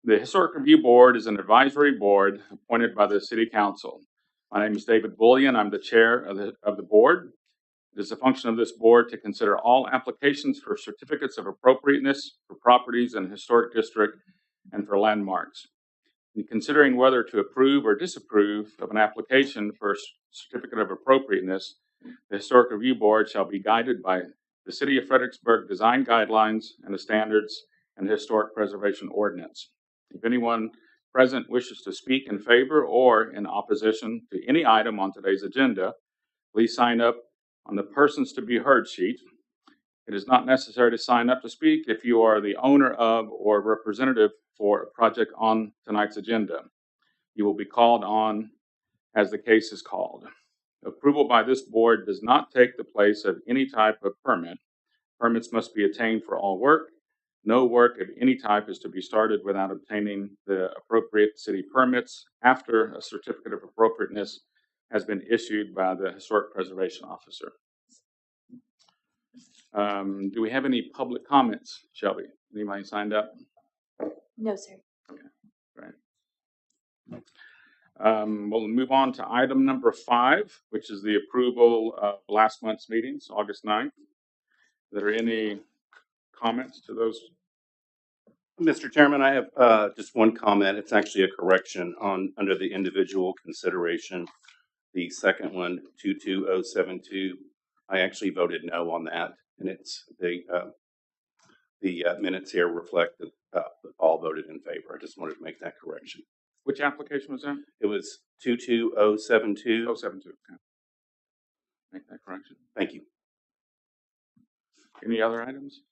The Historic Review Board is an advisory board appointed by the City Council. My name is David Bullion. I'm the chair of the board. It is the function of this board to consider all applications for certificates of appropriateness for properties in a historic district and for landmarks. In considering whether to approve or disapprove of an application for a certificate of appropriateness, the Historic Review Board shall be guided by the City of Fredericksburg design guidelines and the standards and historic preservation ordinance. If anyone present wishes to speak in favor or in opposition to any item on today's agenda, please sign up on the persons to be heard sheet. It is not necessary to sign up to speak if you are the owner of or representative for a project on tonight's agenda. You will be called on as the case is called. Approval by this board does not take the place of any type of permit. Permits must be obtained for all work. No work of any type is to be started without obtaining the appropriate city permits after a certificate of appropriateness has been issued by the Historic Preservation Officer. Do we have any public comments, Shelby? Anybody signed up? No, sir. Okay, great. We'll move on to item number 5, which is the approval of last month's meetings, August 9th. Are there any comments to those? Mr. Chairman, I have just one comment. It's actually a correction on under the individual consideration. The second one, 22072, I actually voted no on that, and it's the minutes here reflect that all voted in favor. I just wanted to make that correction. Which application was that? It was 22072. 072. Okay. Make that correction. Thank you. Any other items?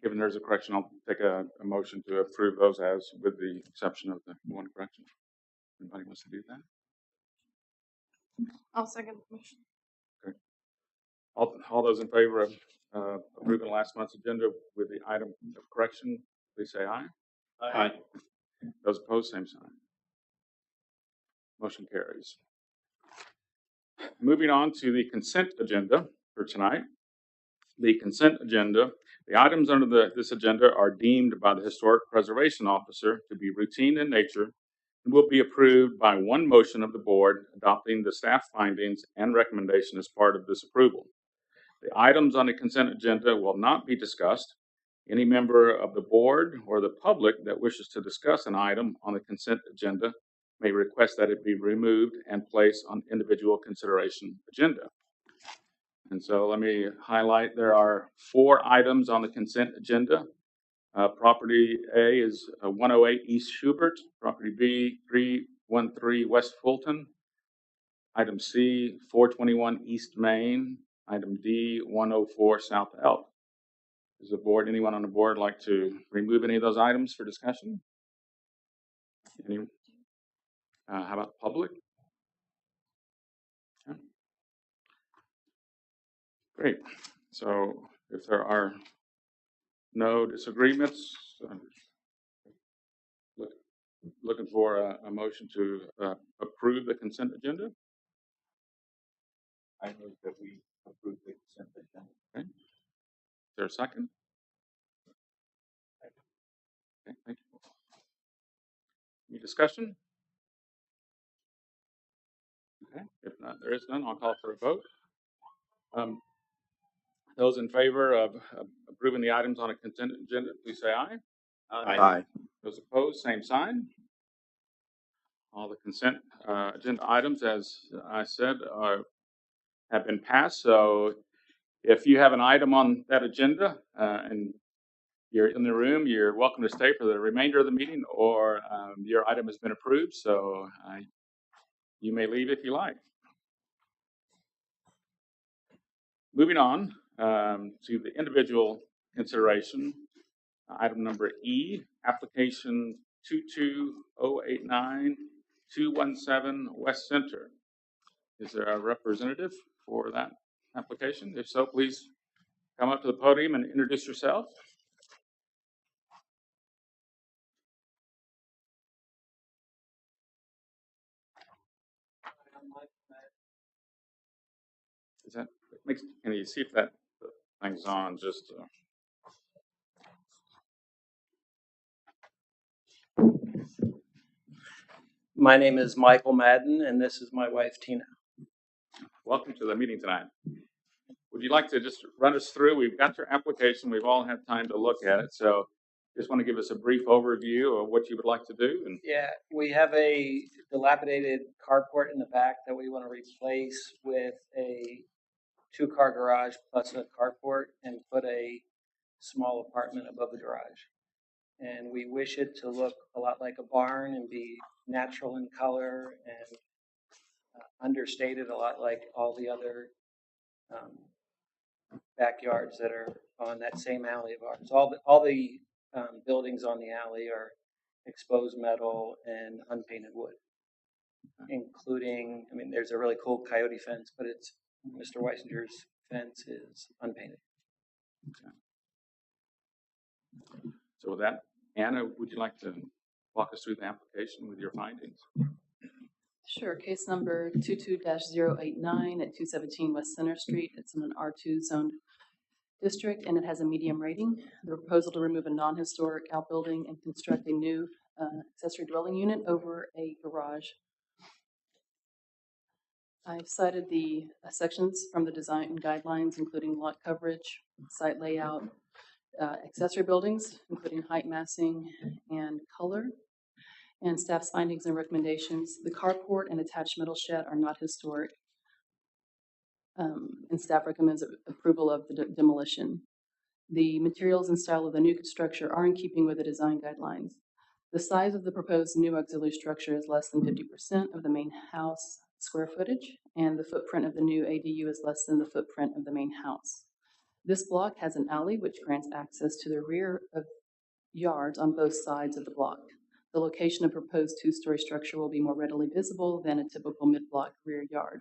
Given there's a correction, I'll take a motion to approve those as with the exception of the one correction. Anybody wants to do that? I'll second the motion. Okay. All those in favor of approving last month's agenda with the item of correction, please say aye. Aye. Those opposed, same sign. Motion carries. Moving on to the consent agenda for tonight. The consent agenda, the items under this agenda are deemed by the Historic Preservation Officer to be routine in nature and will be approved by one motion of the board adopting the staff findings and recommendation as part of this approval. The items on the consent agenda will not be discussed. Any member of the board or the public that wishes to discuss an item on the consent agenda may request that it be removed and placed on individual consideration agenda. And so let me highlight, there are 4 items on the consent agenda. Property A is 108 East Schubert. Property B, 313 West Fulton. Item C, 421 East Main. Item D, 104 South Elk. Does the board, anyone on the board like to remove any of those items for discussion? Any, how about the public? Okay. Great. So if there are no disagreements, looking for a motion to approve the consent agenda. I move that we approve the consent agenda. Okay. Is there a second? Okay, thank you. Any discussion? Okay, if not, there is none, I'll call for a vote. Those in favor of approving the items on a consent agenda, please say aye. Aye. Those opposed, same sign. All the consent agenda items, as I said, have been passed. So if you have an item on that agenda and you're in the room, you're welcome to stay for the remainder of the meeting, or your item has been approved, so you may leave if you like. Moving on to the individual consideration, item number E, application 22089-217 West Center. Is there a representative for that application? If so, please come up to the podium and introduce yourself. Is that makes? Can you see if that things on just My name is Michael Madden, and this is my wife, Tina. welcome to the meeting tonight. Would you like to just run us through? We've got your application. We've all had time to look at it. So just want to give us a brief overview of what you would like to do. And Yeah, we have a dilapidated carport in the back that we want to replace with a two-car garage plus a carport and put a small apartment above the garage. And we wish it to look a lot like a barn and be natural in color and understated, a lot like all the other backyards that are on that same alley of ours. All the buildings on the alley are exposed metal and unpainted wood, including, I mean, there's a really cool coyote fence, but it's Mr. Weisinger's fence is unpainted. so with that, Anna, would you like to walk us through the application with your findings? Sure. Case number 22-089 at 217 West Center Street. It's in an R2 zoned district, and it has a medium rating. The proposal to remove a non-historic outbuilding and construct a new accessory dwelling unit over a garage. I've cited the sections from the design guidelines, including lot coverage, site layout, accessory buildings, including height, massing, and color, and staff's findings and recommendations. The carport and attached metal shed are not historic, and staff recommends approval of the demolition. The materials and style of the new structure are in keeping with the design guidelines. The size of the proposed new auxiliary structure is less than 50% of the main house square footage, and the footprint of the new ADU is less than the footprint of the main house. This block has an alley which grants access to the rear of yards on both sides of the block. The location of proposed two-story structure will be more readily visible than a typical mid-block rear yard.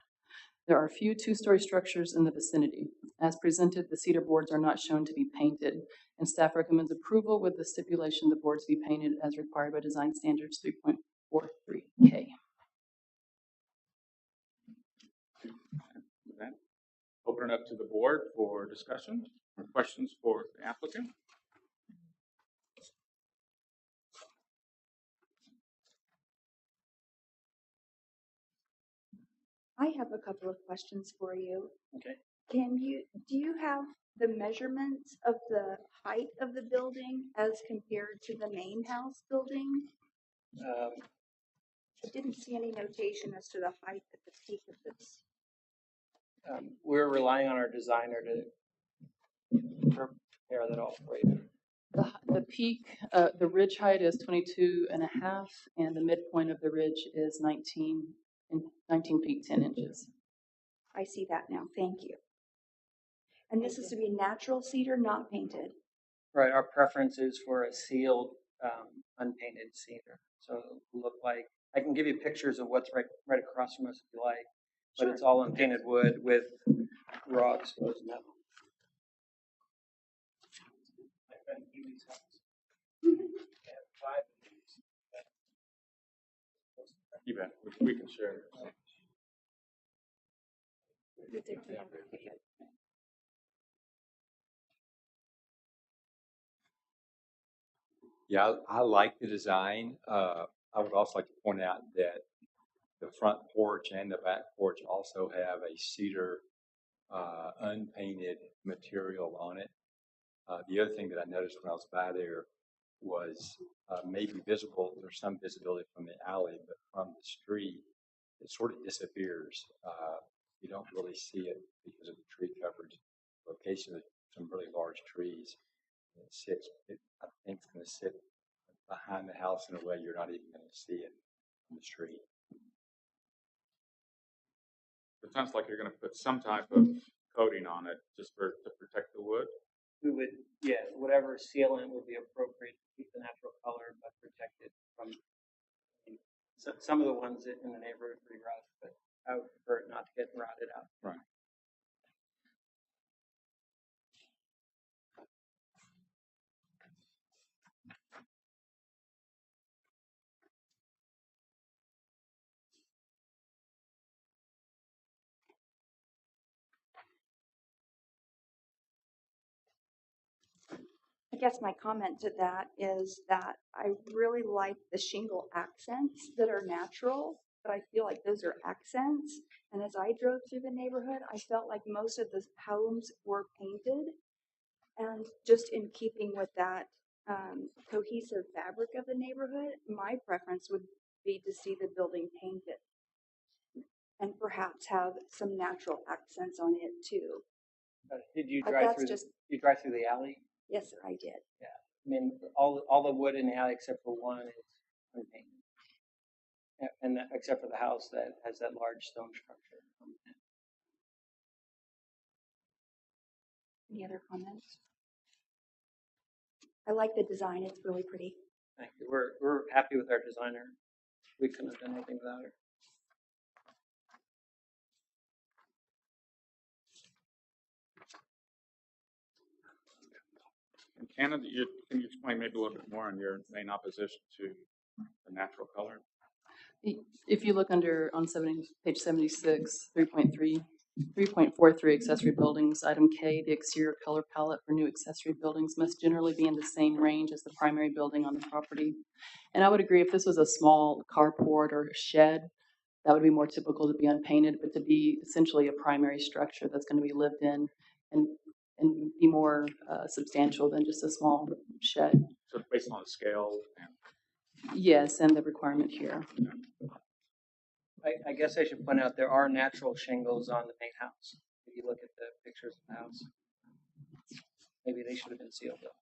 There are few two-story structures in the vicinity. As presented, the cedar boards are not shown to be painted, and staff recommends approval with the stipulation the boards be painted as required by Design Standards 3.43K. With that, open it up to the board for discussion or questions for the applicant. I have a couple of questions for you. Okay. Do you have the measurements of the height of the building as compared to the main house building? I didn't see any notation as to the height at the peak of this. We're relying on our designer to prepare that all for you. The peak, the ridge height is 22.5, and the midpoint of the ridge is 19 feet 10 inches. I see that now. Thank you. And this is to be natural cedar, not painted. Right, our preference is for a sealed, unpainted cedar. So it'll look like, I can give you pictures of what's right across from us if you like, but Sure. it's all unpainted wood with raw exposed metal. You bet. We can share. Yeah, I like the design. I would also like to point out that the front porch and the back porch also have a cedar unpainted material on it. The other thing that I noticed when I was by there was maybe visible, there's some visibility from the alley, but from the street, it sort of disappears. You don't really see it because of the tree coverage location of some really large trees. I think it's going to sit behind the house in a way you're not even going to see it from the street. It sounds like you're going to put some type of coating on it just to protect the wood. We would, yeah, whatever sealant would be appropriate to keep the natural color, but protect it from some of the ones in the neighborhood are pretty rough, but I would prefer it not to get rotted out. Right. guess my comment to that is that I really like the shingle accents that are natural, but I feel like those are accents. And as I drove through the neighborhood, I felt like most of the homes were painted. And just in keeping with that cohesive fabric of the neighborhood, my preference would be to see the building painted and perhaps have some natural accents on it too. Did you But drive that's through? just, You drive through the alley? yes, sir, I did. Yeah. I mean, all the wood in the alley except for one is unpainted, and except for the house that has that large stone structure. Any other comments? I like the design. It's really pretty. Thank you. We're happy with our designer. We couldn't have done anything without her. And Canada, can you explain maybe a little bit more on your main opposition to the natural color? If you look on page 76, 3.43 accessory buildings, item K, the exterior color palette for new accessory buildings must generally be in the same range as the primary building on the property. And I would agree if this was a small carport or a shed, that would be more typical to be unpainted, but to be essentially a primary structure that's going to be lived in and be more substantial than just a small shed. So it's based on the scale and Yes, and the requirement here. I guess I should point out there are natural shingles on the main house. If you look at the pictures of the house, maybe they should have been sealed up.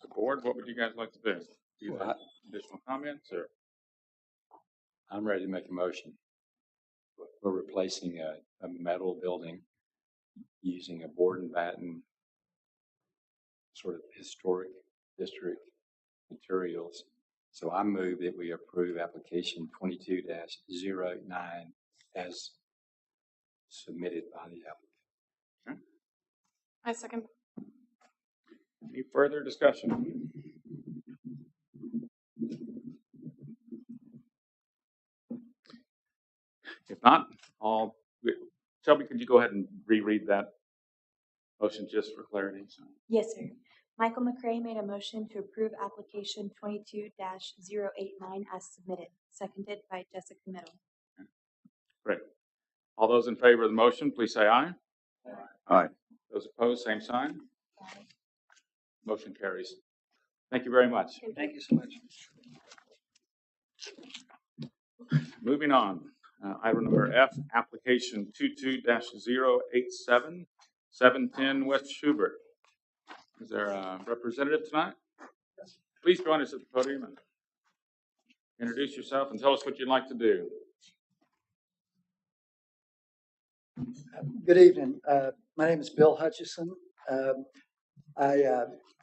the board. What would you guys like to do? Do you Well, have additional comments or? I'm ready to make a motion. We're replacing a metal building using a board and batten sort of historic district materials. So I move that we approve application 22-09 as submitted by the applicant. I second. Any further discussion? If not, Shelby, could you go ahead and reread that motion just for clarity? So, Yes, sir. Michael McCray made a motion to approve application 22-089 as submitted, seconded by Jessica Middle. great. All those in favor of the motion, please say aye. Aye. Those opposed, same sign. Motion carries. Thank you very much. Thank you so much. Moving on, item number F, application 22-087, 710 West Schubert. Is there a representative tonight? Please join us at the podium and introduce yourself and tell us what you'd like to do. Good evening. My name is Bill Hutchison.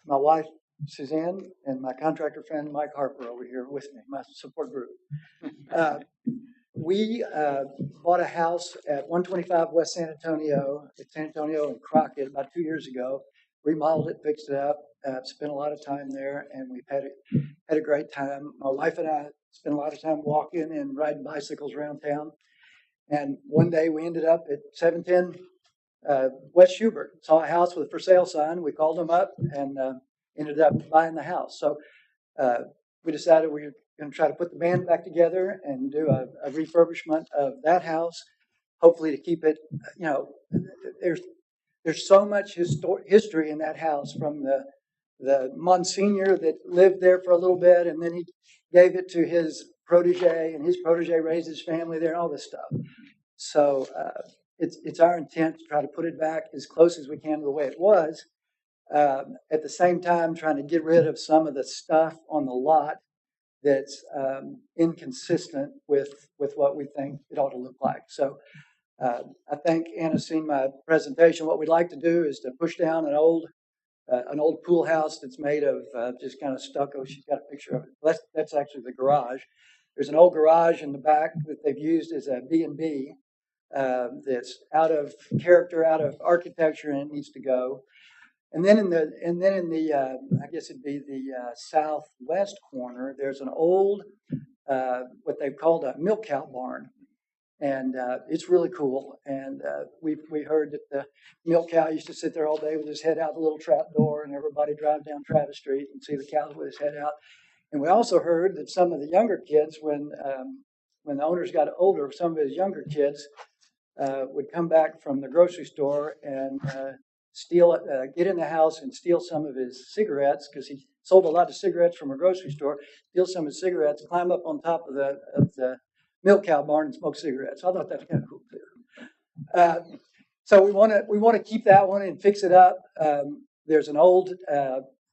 My wife, Suzanne, and my contractor friend, Mike Harper, over here with me, my support group. We bought a house at 125 West San Antonio, and Crockett about 2 years ago. Remodeled it, fixed it up, spent a lot of time there, and we've had a great time. My wife and I spent a lot of time walking and riding bicycles around town. And one day we ended up at 710 West Schubert. Saw a house with a for sale sign. We called them up and ended up buying the house. So we decided we were going to try to put the band back together and do a refurbishment of that house. Hopefully to keep it, there's so much history in that house from the Monsignor that lived there for a little bit, and then he gave it to his protege, and his protege raised his family there, and all this stuff. So it's our intent to try to put it back as close as we can to the way it was. At the same time, trying to get rid of some of the stuff on the lot that's inconsistent with what we think it ought to look like. So I think Anna's seen my presentation. What we'd like to do is to push down an old pool house that's made of just kind of stucco. She's got a picture of it. That's actually the garage. There's an old garage in the back that they've used as a B&B that's out of character, out of architecture, and it needs to go. And then in the I guess it'd be the southwest corner, there's an old what they've called a milk cow barn, and it's really cool. And we heard that the milk cow used to sit there all day with his head out the little trap door, and everybody drive down Travis Street and see the cows with his head out. And we also heard that some of the younger kids, when the owners got older, some of his younger kids would come back from the grocery store and get in the house and steal some of his cigarettes, because he sold a lot of cigarettes from a grocery store. Steal some of his cigarettes, climb up on top of the milk cow barn and smoke cigarettes. I thought that was kind of cool too. So we want to keep that one and fix it up. There's an old.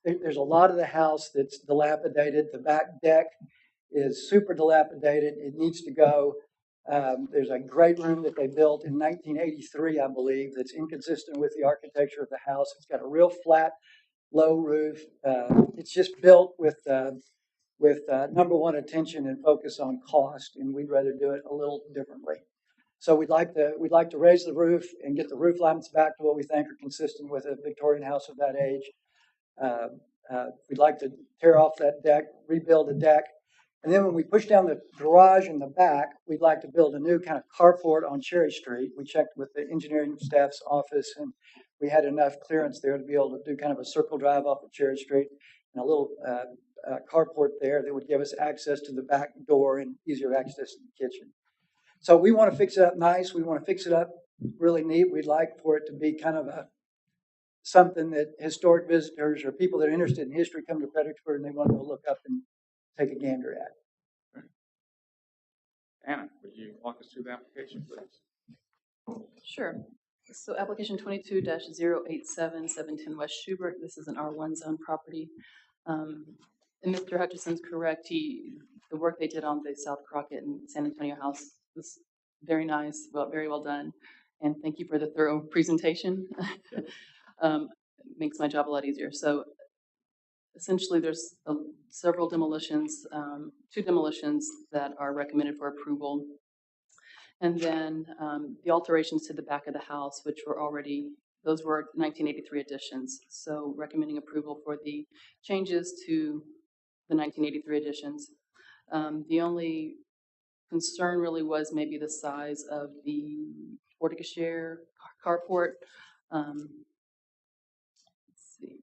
There's a lot of the house that's dilapidated. The back deck is super dilapidated. It needs to go. There's a great room that they built in 1983, I believe, that's inconsistent with the architecture of the house. It's got a real flat, low roof. It's just built with number one attention and focus on cost, and we'd rather do it a little differently. So we'd like to raise the roof and get the roof lines back to what we think are consistent with a Victorian house of that age. We'd like to tear off that deck, rebuild the deck. And then when we push down the garage in the back, we'd like to build a new kind of carport on Cherry Street. We checked with the engineering staff's office, and we had enough clearance there to be able to do kind of a circle drive off of Cherry Street and a little carport there that would give us access to the back door and easier access to the kitchen. So we want to fix it up nice. We want to fix it up really neat. We'd like for it to be kind of something that historic visitors or people that are interested in history come to Fredericksburg and they want to go look up and take a gander at. Anna, would you walk us through the application, please? Sure. So application 22-087, 710 West Schubert. This is an R1 zone property. And Mr. Hutchison's correct. The work they did on the South Crockett and San Antonio house was very nice, very well done. And thank you for the thorough presentation. Makes my job a lot easier. So essentially there's several demolitions, 2 demolitions that are recommended for approval. And then the alterations to the back of the house, which were those were 1983 additions. So recommending approval for the changes to the 1983 additions. The only concern really was maybe the size of the porte-cochere carport. Let's see.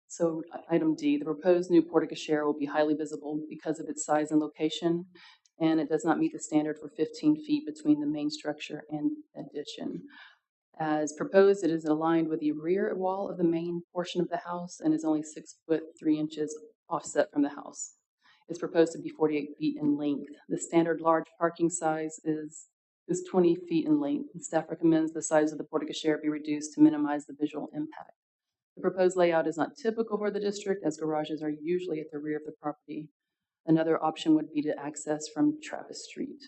So item D, the proposed new porte-cochere will be highly visible because of its size and location, and it does not meet the standard for 15 feet between the main structure and addition. As proposed, it is aligned with the rear wall of the main portion of the house and is only 6 foot 3 inches offset from the house. It's proposed to be 48 feet in length. The standard large parking size is 20 feet in length. Staff recommends the size of the porte-cochere be reduced to minimize the visual impact. The proposed layout is not typical for the district, as garages are usually at the rear of the property. Another option would be to access from Travis Street.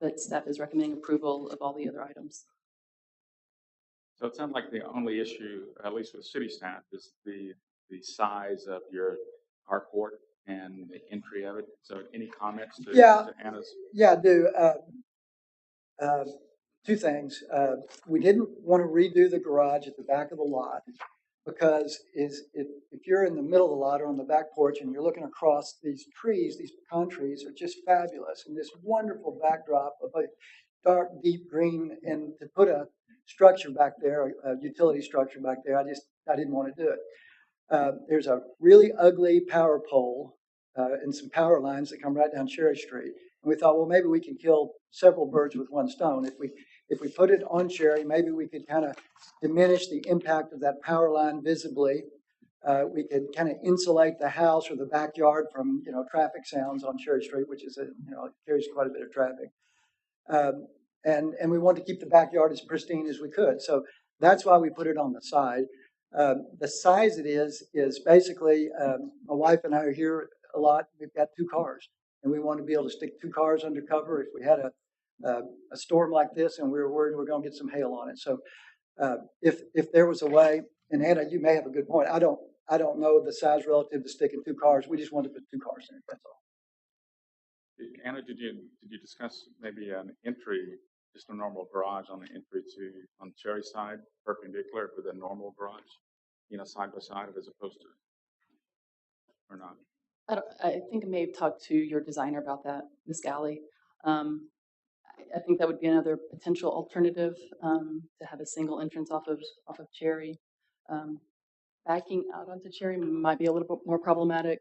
But staff is recommending approval of all the other items. So it sounds like the only issue, at least with city staff, is the size of your carport and the entry of it. So any comments to Anna's? Yeah, I do. 2 things. We didn't want to redo the garage at the back of the lot because if you're in the middle of the lot or on the back porch and you're looking across these trees, these pecan trees are just fabulous, and this wonderful backdrop of a dark, deep green, and to put a structure back there, a utility structure back there, I didn't want to do it. There's a really ugly power pole and some power lines that come right down Cherry Street. And we thought, well, maybe we can kill several birds with one stone. If we put it on Cherry, maybe we could kind of diminish the impact of that power line visibly. We could kind of insulate the house or the backyard from traffic sounds on Cherry Street, which is it carries quite a bit of traffic. And we wanted to keep the backyard as pristine as we could. So that's why we put it on the side. The size it is basically, my wife and I are here a lot. We've got 2 cars, and we want to be able to stick 2 cars under cover if we had a storm like this and we were worried we're going to get some hail on it. So if there was a way, and Anna, you may have a good point. I don't know the size relative to sticking 2 cars. We just wanted to put 2 cars in it. That's all. Anna, did you discuss maybe an entry just a normal garage on the entry on the Cherry side, perpendicular with a normal garage, side by side as opposed to, or not? I think I may have talked to your designer about that, Ms. Galley. I think that would be another potential alternative, to have a single entrance off of Cherry. Backing out onto Cherry might be a little bit more problematic.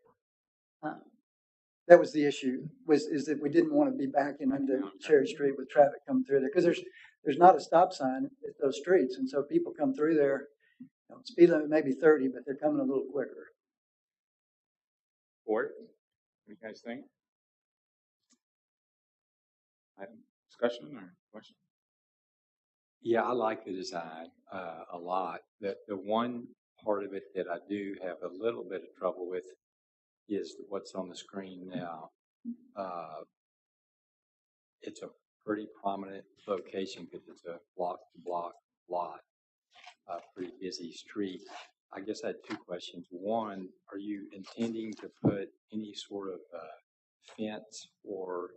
That was the issue, is that we didn't want to be backing into Cherry Street with traffic coming through there, because there's not a stop sign at those streets, and so people come through there, speed limit may be 30, but they're coming a little quicker. Board, what do you guys think? Discussion or question? Yeah, I like the design a lot. The one part of it that I do have a little bit of trouble with is what's on the screen now. It's a pretty prominent location because it's a block-to-block lot, a pretty busy street. I guess I had two questions. One, are you intending to put any sort of fence or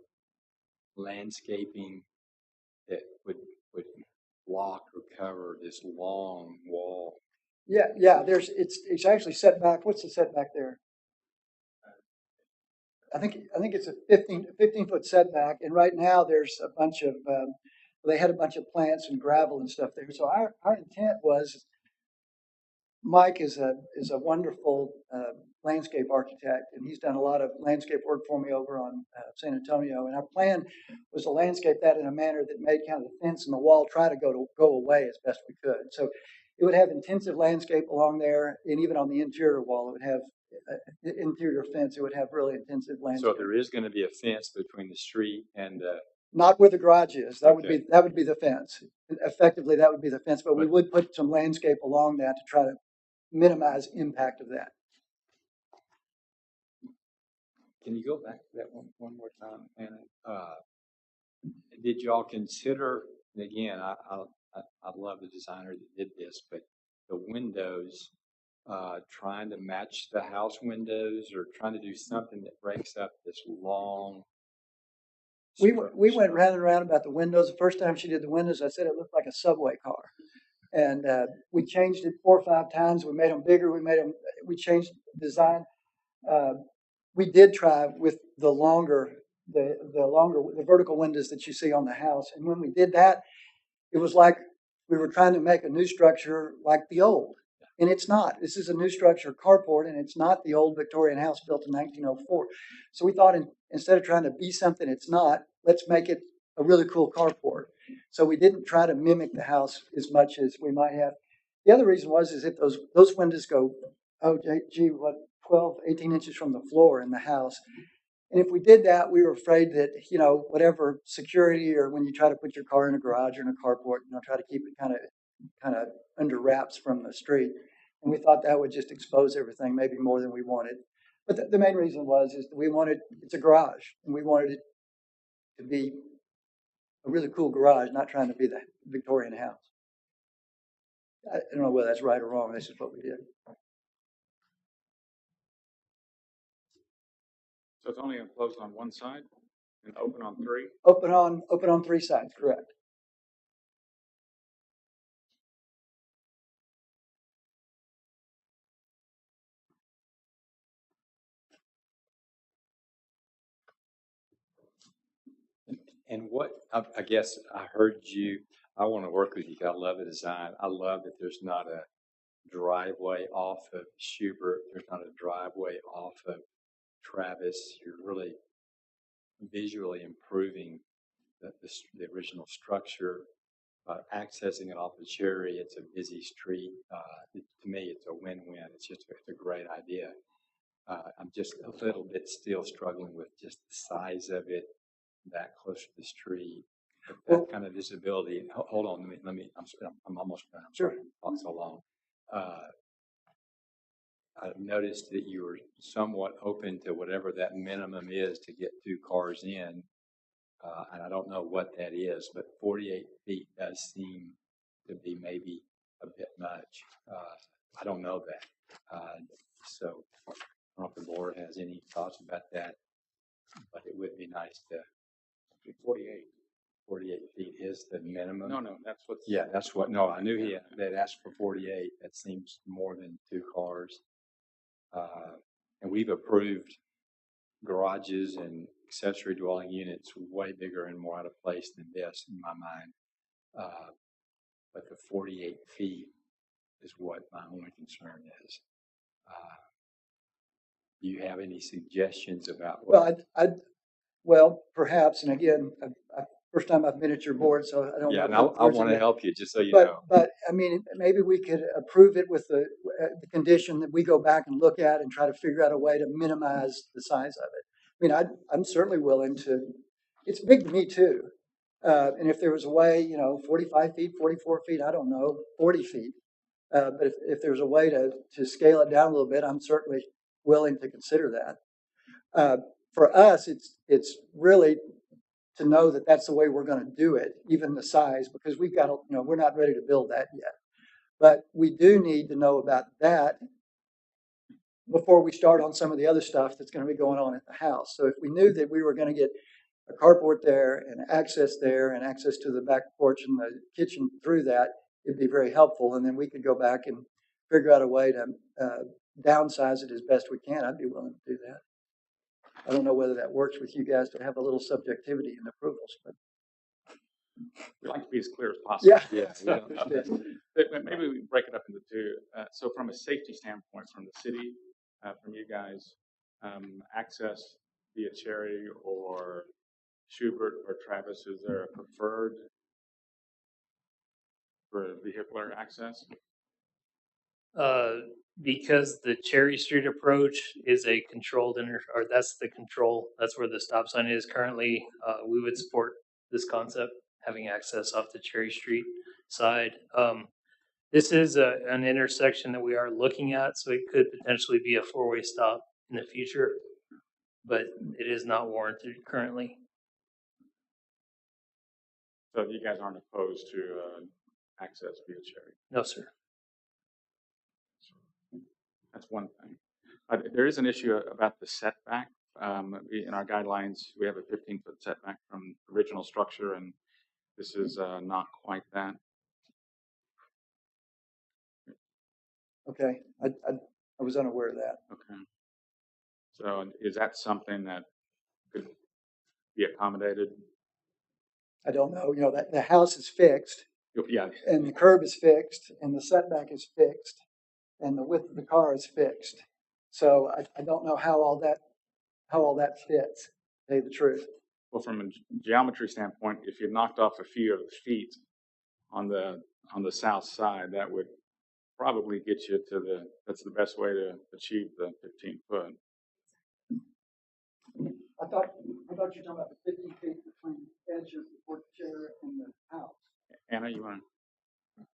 landscaping that would block or cover this long wall? Yeah, it's actually set back. What's the setback there? I think it's a 15-foot setback, and right now there's a bunch of they had a bunch of plants and gravel and stuff there. So our intent was, Mike is a wonderful landscape architect, and he's done a lot of landscape work for me over on San Antonio. And our plan was to landscape that in a manner that made kind of the fence and the wall try to go away as best we could. So it would have intensive landscape along there, and even on the interior wall, it would have interior fence. It would have really intensive landscape. So there is going to be a fence between the street and not where the garage is. That Okay. would be the fence. Effectively, that would be the fence. But we would put some landscape along that to try to minimize impact of that. Can you go back to that one more time, Anna? Did y'all consider, and again, I love the designer that did this, but the windows, trying to match the house windows or trying to do something that breaks up this long. We went round and round about the windows. The first time she did the windows, I said it looked like a subway car. And we changed it 4 or 5 times. We made them bigger. We changed the design. We did try with the vertical windows that you see on the house. And when we did that, it was like we were trying to make a new structure like the old. And it's not. This is a new structure carport, and it's not the old Victorian house built in 1904. So we thought instead of trying to be something it's not, let's make it a really cool carport. So we didn't try to mimic the house as much as we might have. The other reason is if those windows go, 12, 18 inches from the floor in the house. And if we did that, we were afraid that, whatever security, or when you try to put your car in a garage or in a carport, try to keep it kind of under wraps from the street. And we thought that would just expose everything maybe more than we wanted. But the main reason is that it's a garage, and we wanted it to be a really cool garage, not trying to be the Victorian house. I don't know whether that's right or wrong. This is what we did. So it's only enclosed on one side and open on 3? Open on 3 sides, correct. And what, I guess I heard you, I want to work with you. I love the design. I love that there's not a driveway off of Schubert. There's not a driveway off of Travis. You're really visually improving the original structure, accessing it off of Cherry. It's a busy street. To me, it's a win-win. It's a great idea. I'm just a little bit still struggling with just the size of it, that close to the street, that kind of visibility. Hold on, let me. I'm almost done. I'm sure. Sorry, talk so long. I've noticed that you were somewhat open to whatever that minimum is to get 2 cars in, and I don't know what that is, but 48 feet does seem to be maybe a bit much. I don't know that, so I don't know if the board has any thoughts about that, but it would be nice to. 48. 48 feet is the minimum. No, that's what. Yeah, that's what, no, I knew they'd asked for 48. That seems more than 2 cars. And we've approved garages and accessory dwelling units way bigger and more out of place than this in my mind. But the 48 feet is what my only concern is. Do you have any suggestions about what? Well, perhaps, and again, first time I've been at your board, so I don't know. Yeah, and I want to help you, just so you know. But I mean, maybe we could approve it with the condition that we go back and look at and try to figure out a way to minimize the size of it. I mean, I'm certainly willing to. It's big to me too, and if there was a way, 45 feet, 44 feet, I don't know, 40 feet. But if there's a way to scale it down a little bit, I'm certainly willing to consider that. For us, it's really to know that that's the way we're going to do it, even the size, because we've got, we're not ready to build that yet. But we do need to know about that before we start on some of the other stuff that's going to be going on at the house. So if we knew that we were going to get a carport there and access to the back porch and the kitchen through that, it'd be very helpful. And then we could go back and figure out a way to downsize it as best we can. I'd be willing to do that. I don't know whether that works with you guys to have a little subjectivity in approvals, but We like to be as clear as possible. yeah. Maybe we break it up into two. So from a safety standpoint, from the city, from you guys, access via Cherry or Schubert or Travis, is there a preferred for vehicular access? Because the Cherry Street approach is a controlled that's where the stop sign is currently. We would support this concept, having access off the Cherry Street side. This is an intersection that we are looking at, so it could potentially be a 4-way stop in the future, but it is not warranted currently. So you guys aren't opposed to access via Cherry? No, sir. That's one thing. There is an issue about the setback. In our guidelines, we have a 15-foot setback from original structure, and this is not quite that. Okay, I was unaware of that. Okay. So is that something that could be accommodated? I don't know. That the house is fixed, Yeah. and the curb is fixed, and the setback is fixed, and the width of the car is fixed. So I don't know how all that fits, to tell you the truth. Well, from a geometry standpoint, if you knocked off a few of the feet on the south side, that would probably get you to that's the best way to achieve the 15 foot. I thought you were talking about the 15 feet between the edge of the porch chair and the house. Anna, you want to?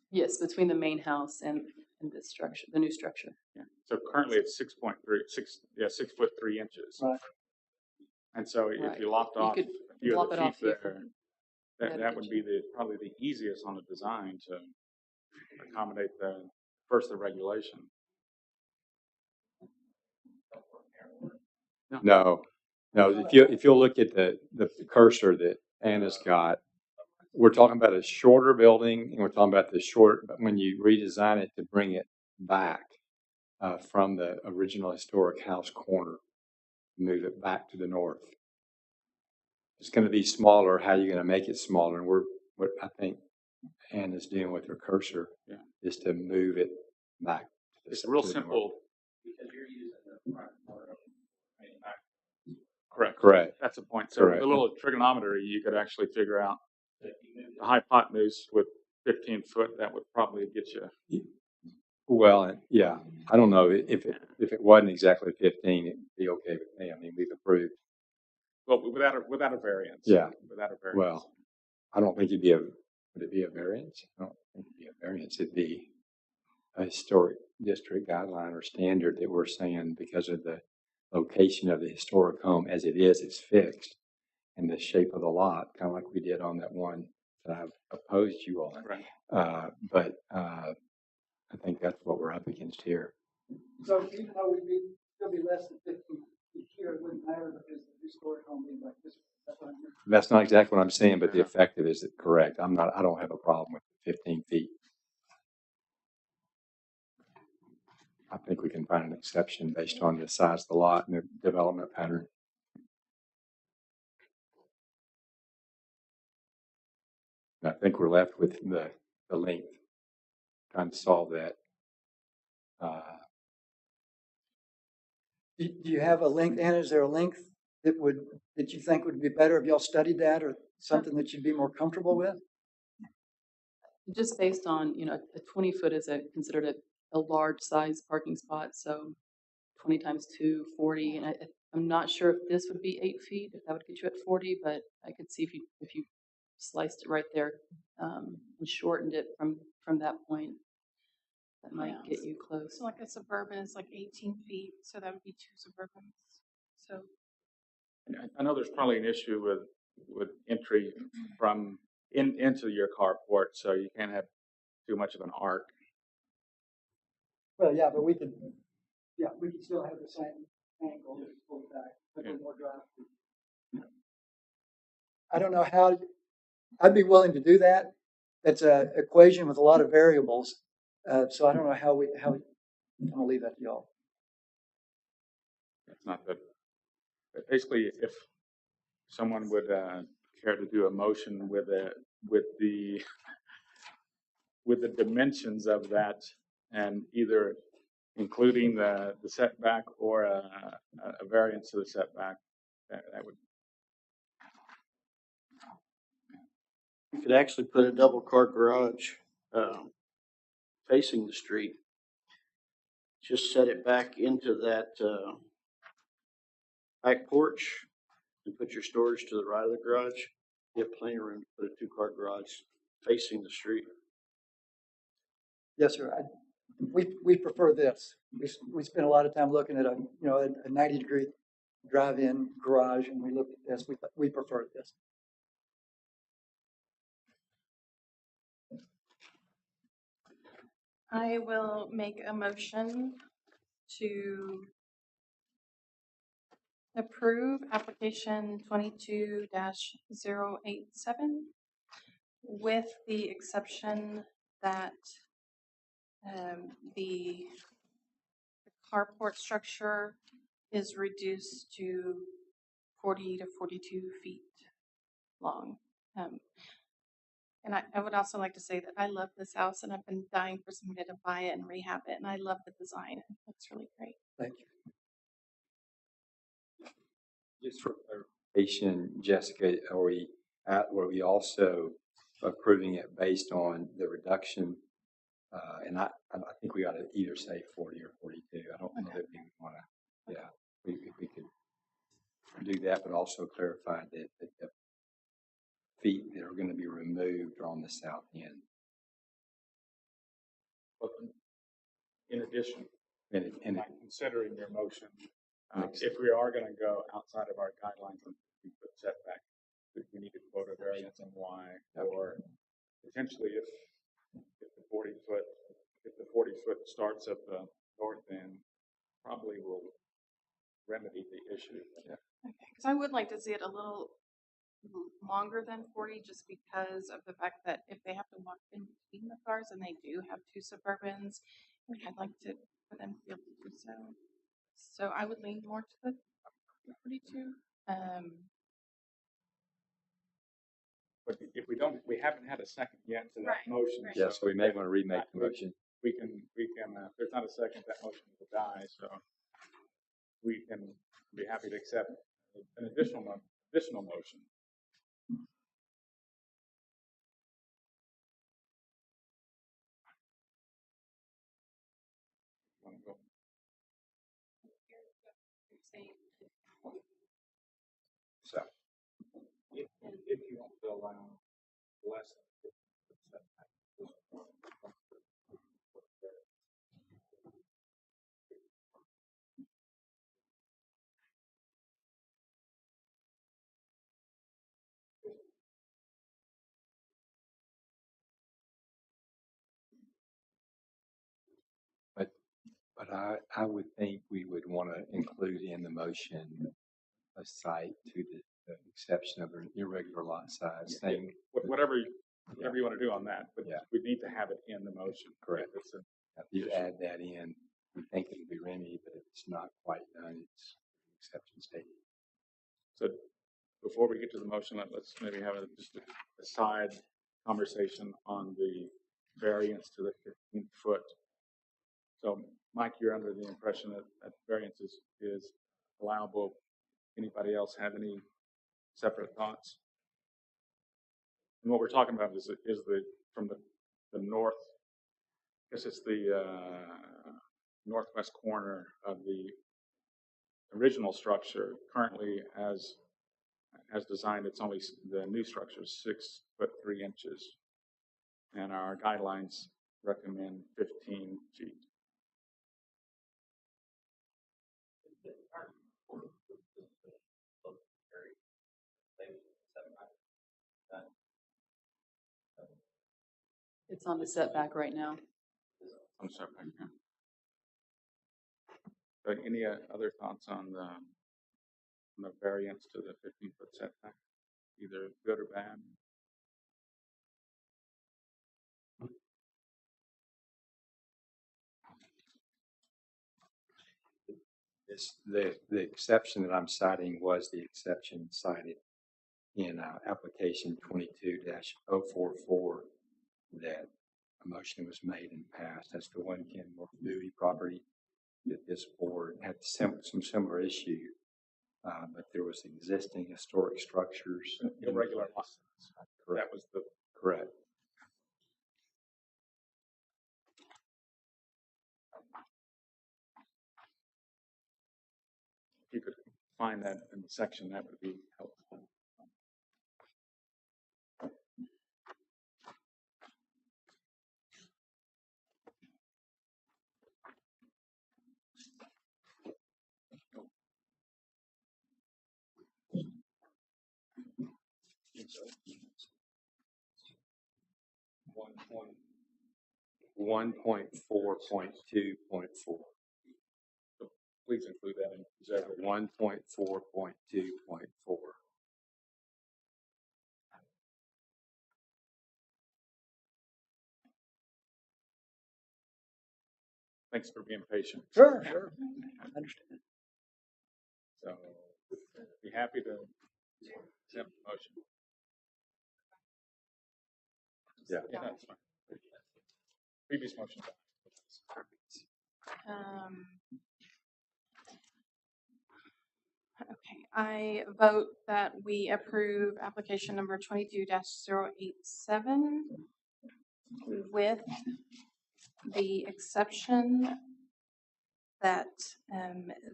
Yes, between the main house and this structure, the new structure. Yeah. So currently it's 6 foot 3 inches. Right. And so if you lopped off a few of the feet there, that would be probably the easiest on the design to accommodate the regulation. No. If you'll look at the cursor that Anna's got, we're talking about a shorter building, and we're talking about when you redesign it to bring it back from the original historic house corner, move it back to the north. It's going to be smaller. How are you going to make it smaller? And what I think Anna's doing with her cursor is to move it back. It's real simple. Because you're using the front part of Correct. That's the point. So Correct. a little trigonometry, you could actually figure out the hypotenuse with 15 foot. That would probably get you. Well, yeah, I don't know if it wasn't exactly 15, it'd be okay with me. I mean, we've approved. Well, without a variance. Yeah. Without a variance. Well, I don't think would it be a variance? I don't think it'd be a variance. It'd be a historic district guideline or standard that we're saying because of the location of the historic home as it is, it's fixed, and the shape of the lot, kind of like we did on that one that I've opposed you on. Right. But I think that's what we're up against here. So even though we'd still be less than 15 feet here, it wouldn't matter because the historic home being like this. That's what I'm hearing. That's not exactly what I'm saying, but the Yeah. effective is correct. I don't have a problem with 15 feet. I think we can find an exception based on the size of the lot and the development pattern. And I think we're left with the length, trying to solve that. Do you have a length, Anna? Is there a length that you think would be better if y'all studied that, or something that you'd be more comfortable with? Just based on, a 20-foot is considered a large size parking spot, so 20 times 2, 40, and I'm not sure if this would be 8 feet, if that would get you at 40, but I could see if you sliced it right there, and shortened it from that point, that might get you close. So like a Suburban is like 18 feet, so that would be 2 Suburbans. So And I know there's probably an issue with entry from into your carport, so you can't have too much of an arc. Well, yeah, but we could still have the same angle, just pull it back, a little more drive. I don't know how, I'd be willing to do that. That's a equation with a lot of variables. So I don't know how I'm gonna leave that to y'all. It's not that. But basically, if someone would care to do a motion with the dimensions of that, and either including the setback or a variance to the setback, that would. You could actually put a double car garage facing the street. Just set it back into that back porch and put your storage to the right of the garage. You have plenty of room to put a 2-car garage facing the street. Yes, sir. We prefer this. We spent a lot of time looking at a 90-degree drive-in garage, and we looked at this. We prefer this. I will make a motion to approve application 22-087 with the exception that the carport structure is reduced to 40 to 42 feet long. And I would also like to say that I love this house, and I've been dying for somebody to buy it and rehab it, and I love the design. It looks really great. Thank you. Just for clarification, Jessica, were we also approving it based on the reduction? And I think we ought to either say 40 or 42. I don't know that we want to. Yeah, we could do that, but also clarify that the feet that are going to be removed are on the south end. But in addition, And considering your motion, if we are going to go outside of our guidelines on 50-foot setback, we need to quote a variance and why, or potentially if the 40-foot starts at the north end, probably will remedy the issue. Okay, because I would like to see it a little longer than 40, just because of the fact that if they have to walk in between the cars, and they do have 2 Suburbans, I'd like for them to be able to do so. So I would lean more to the 42. But if we haven't had a second yet to that Right, motion. right. yeah, so we may want to remake the motion. We can, if there's not a second, that motion will die, so we can be happy to accept an additional motion. Want to go? So If you want to allow less than 50%. But I would think we would want to include in the motion a site to the the exception of an irregular lot size thing. Whatever you want to do on that, but Yeah. we need to have it in the motion. Correct. If it's a- If you add that in, we think it would be remedied, but if it's not quite done, it's an exception statement. So before we get to the motion, let's maybe have just a side conversation on the variance to the 15-foot. So, Mike, you're under the impression that variance is allowable. Anybody else have any separate thoughts? And what we're talking about is from the north. I guess it's the northwest corner of the original structure. Currently, as designed, it's only the new structure is 6 foot 3 inches, and our guidelines recommend 15 feet. It's on the setback right now. I'm sorry. Any other thoughts on the variance to the 15-foot setback, either good or bad? The exception that I'm citing was the exception cited in application 22-044 that a motion was made and passed. That's the 110 North Bowie property that this board had some similar issue, but there was existing historic structures. Irregular lots. That was the correct. If you could find that in the section, that would be helpful. One point 1.4.2.4. Please include that in 1.4.2.4. Thanks for being patient. Sure. I understand. So, be happy to accept the motion. Yeah. That's fine. Previous motion. Okay, I vote that we approve application number 22-087 with the exception that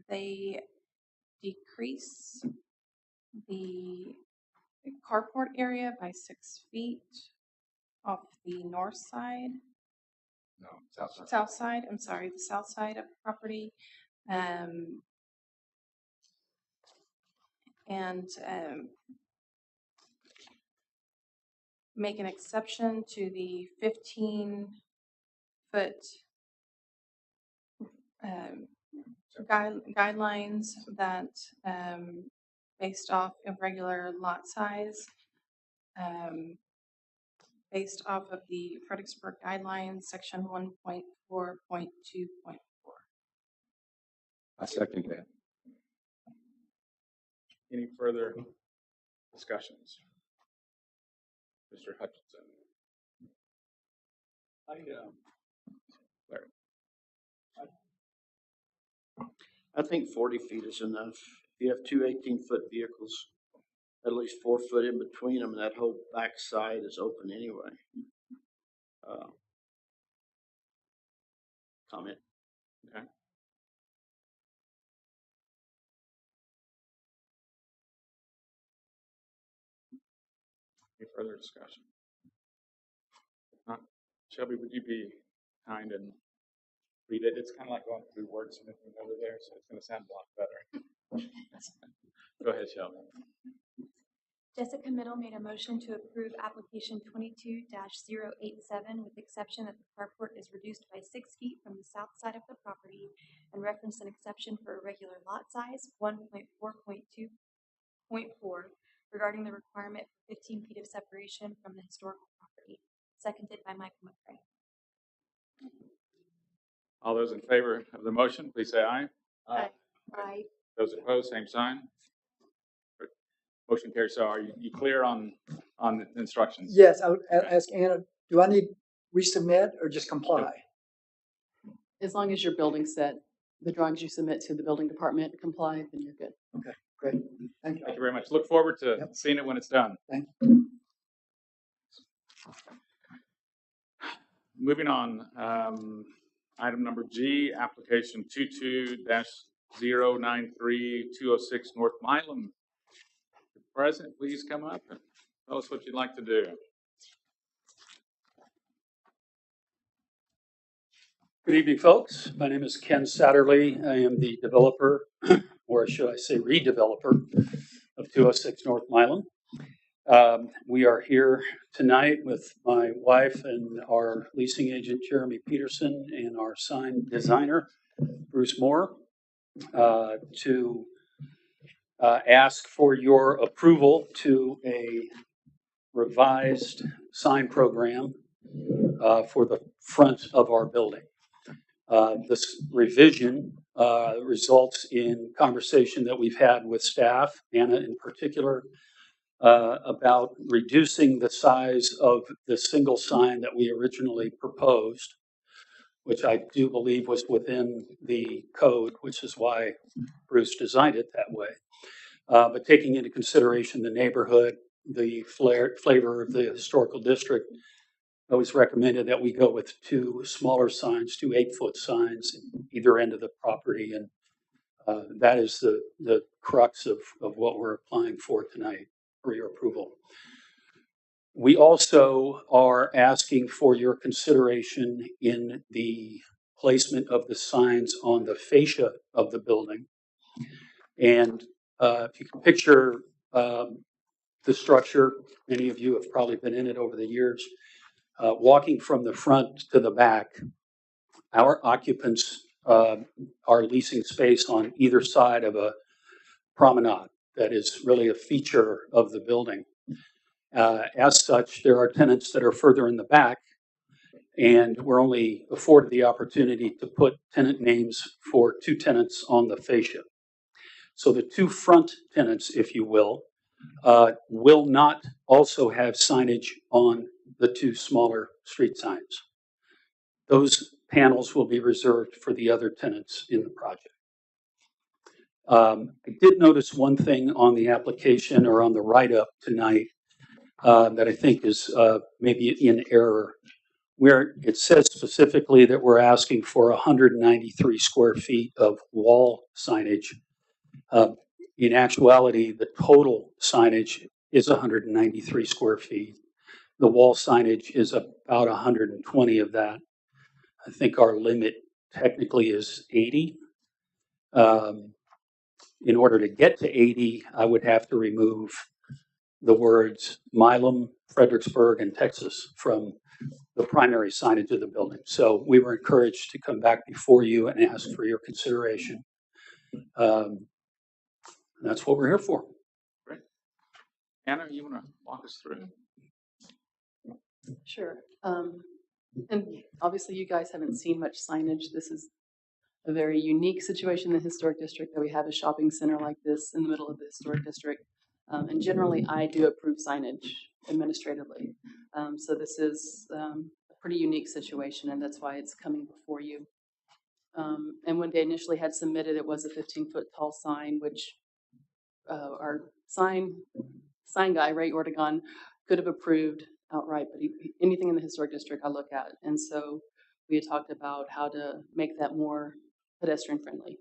they decrease the carport area by 6 feet off the north side. No, south side. South side, I'm sorry, the south side of the property. And make an exception to the 15-foot guidelines that based off of regular lot size, based off of the Fredericksburg guidelines, section 1.4.2.4. I second that. Any further discussions? Mr. Hutchinson. I think 40 feet is enough. If you have two 18-foot vehicles, at least 4 foot in between them, and that whole back side is open anyway. Comment. Okay. Any further discussion? Shelby, would you be kind and read it? It's kind of like going through wordsmithing over there, so it's going to sound a lot better. Go ahead, Shelby. Jessica Middle made a motion to approve application 22-087 with the exception that the carport is reduced by 6 feet from the south side of the property and reference an exception for irregular lot size 1.4.2.4 4 regarding the requirement for 15 feet of separation from the historical property, seconded by Michael McCray. All those in favor of the motion, please say aye. Aye. Those opposed, same sign. Motion carries. So are you clear on the instructions? Yes, I would ask Anna, do I need resubmit or just comply? As long as your building set, the drawings you submit to the building department comply, then you're good. Okay, great. Thank you. Thank you very much. Look forward to Yep. seeing it when it's done. Thank you. Moving on, item number G, application 22-093-206 North Milam. The President, please come up and tell us what you'd like to do. Good evening, folks. My name is Ken Satterley. I am the developer, or should I say redeveloper, of 206 North Milam. We are here tonight with my wife and our leasing agent, Jeremy Peterson, and our sign designer, Bruce Moore, to ask for your approval to a revised sign program for the front of our building. This revision results in conversation that we've had with staff, Anna in particular, about reducing the size of the single sign that we originally proposed, which I do believe was within the code, which is why Bruce designed it that way. But taking into consideration the neighborhood, the flavor of the historical district, I always recommended that we go with two smaller signs, two 8-foot signs, at either end of the property, and that is the crux of what we're applying for tonight for your approval. We also are asking for your consideration in the placement of the signs on the fascia of the building. And if you can picture the structure, many of you have probably been in it over the years. Walking from the front to the back, our occupants are leasing space on either side of a promenade that is really a feature of the building. As such, there are tenants that are further in the back, and we're only afforded the opportunity to put tenant names for two tenants on the fascia. So the two front tenants, if you will not also have signage on the two smaller street signs. Those panels will be reserved for the other tenants in the project. I did notice one thing on the application or on the write-up tonight that I think is maybe in error, where it says specifically that we're asking for 193 square feet of wall signage. In actuality, the total signage is 193 square feet. The wall signage is about 120 of that. I think our limit technically is 80. In order to get to 80, I would have to remove the words Milam, Fredericksburg, and Texas from the primary signage of the building. So we were encouraged to come back before you and ask for your consideration. That's what we're here for. Great. Anna, you want to walk us through? Sure. And obviously you guys haven't seen much signage. This is a very unique situation in the historic district that we have a shopping center like this in the middle of the historic district. And generally I do approve signage administratively. So this is a pretty unique situation, and that's why it's coming before you. And when they initially had submitted, it was a 15-foot tall sign, which our sign guy, Ray Ortegon, could have approved outright, but anything in the historic district I look at. And so we had talked about how to make that more pedestrian friendly.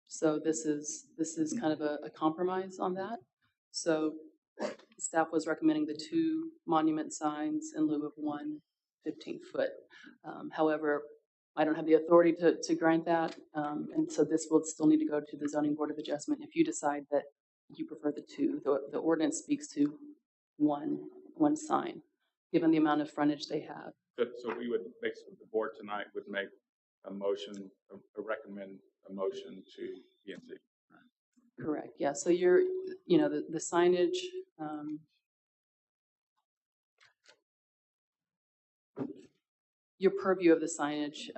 So this is kind of a compromise on that. So staff was recommending the two monument signs in lieu of one 15-foot. However, I don't have the authority to grant that. And so this will still need to go to the Zoning Board of Adjustment if you decide that you prefer the two. The ordinance speaks to one sign, given the amount of frontage they have. So we would, basically, the board tonight would make a motion, recommend a motion to PNC. Correct, yeah, so you're, the signage, your purview of the signage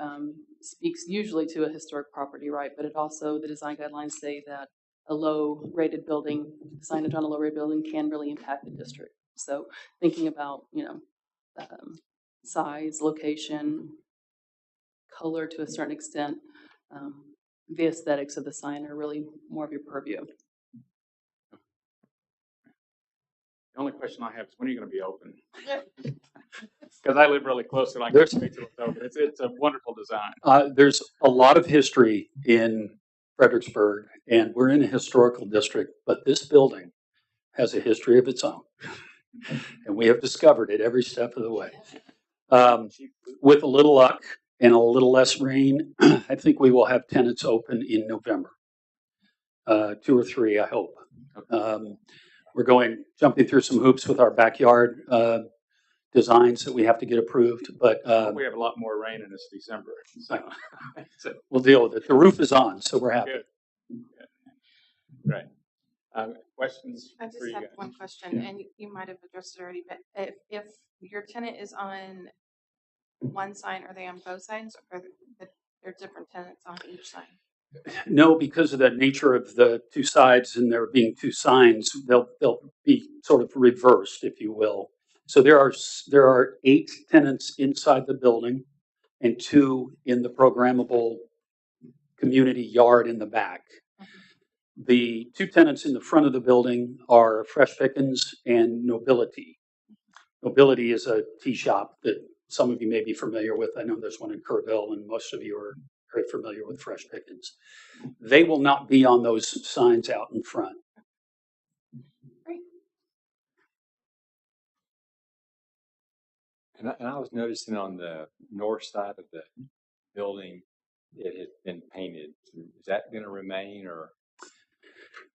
speaks usually to a historic property, right? But it also, the design guidelines say that a low-rated building, signage on a low-rated building can really impact the district. So thinking about, size, location, color to a certain extent, the aesthetics of the sign are really more of your purview. The only question I have is, when are you going to be open? Because I live really close to it. I There's- can't wait till it's open. It's a wonderful design. There's a lot of history in Fredericksburg, and we're in a historical district, but this building has a history of its own. And we have discovered it every step of the way. With a little luck and a little less rain, I think we will have tenants open in November. 2 or 3, I hope. We're jumping through some hoops with our backyard designs that we have to get approved, but We have a lot more rain in this December. So we'll deal with it. The roof is on, so we're happy. good. Right. Questions I for just you have guys? one question, and you might have addressed it already, but if your tenant is on one sign, are they on both signs, or they're different tenants on each sign? No, because of the nature of the two sides and there being two signs, they'll be sort of reversed, if you will. So there are 8 tenants inside the building and 2 in the programmable community yard in the back. The 2 tenants in the front of the building are Fresh Pickens and Nobility. Nobility is a tea shop that some of you may be familiar with. I know there's one in Kerrville, and most of you are very familiar with Fresh Pickens. They will not be on those signs out in front. Great. And I was noticing on the north side of the building, it had been painted. Is that going to remain, or?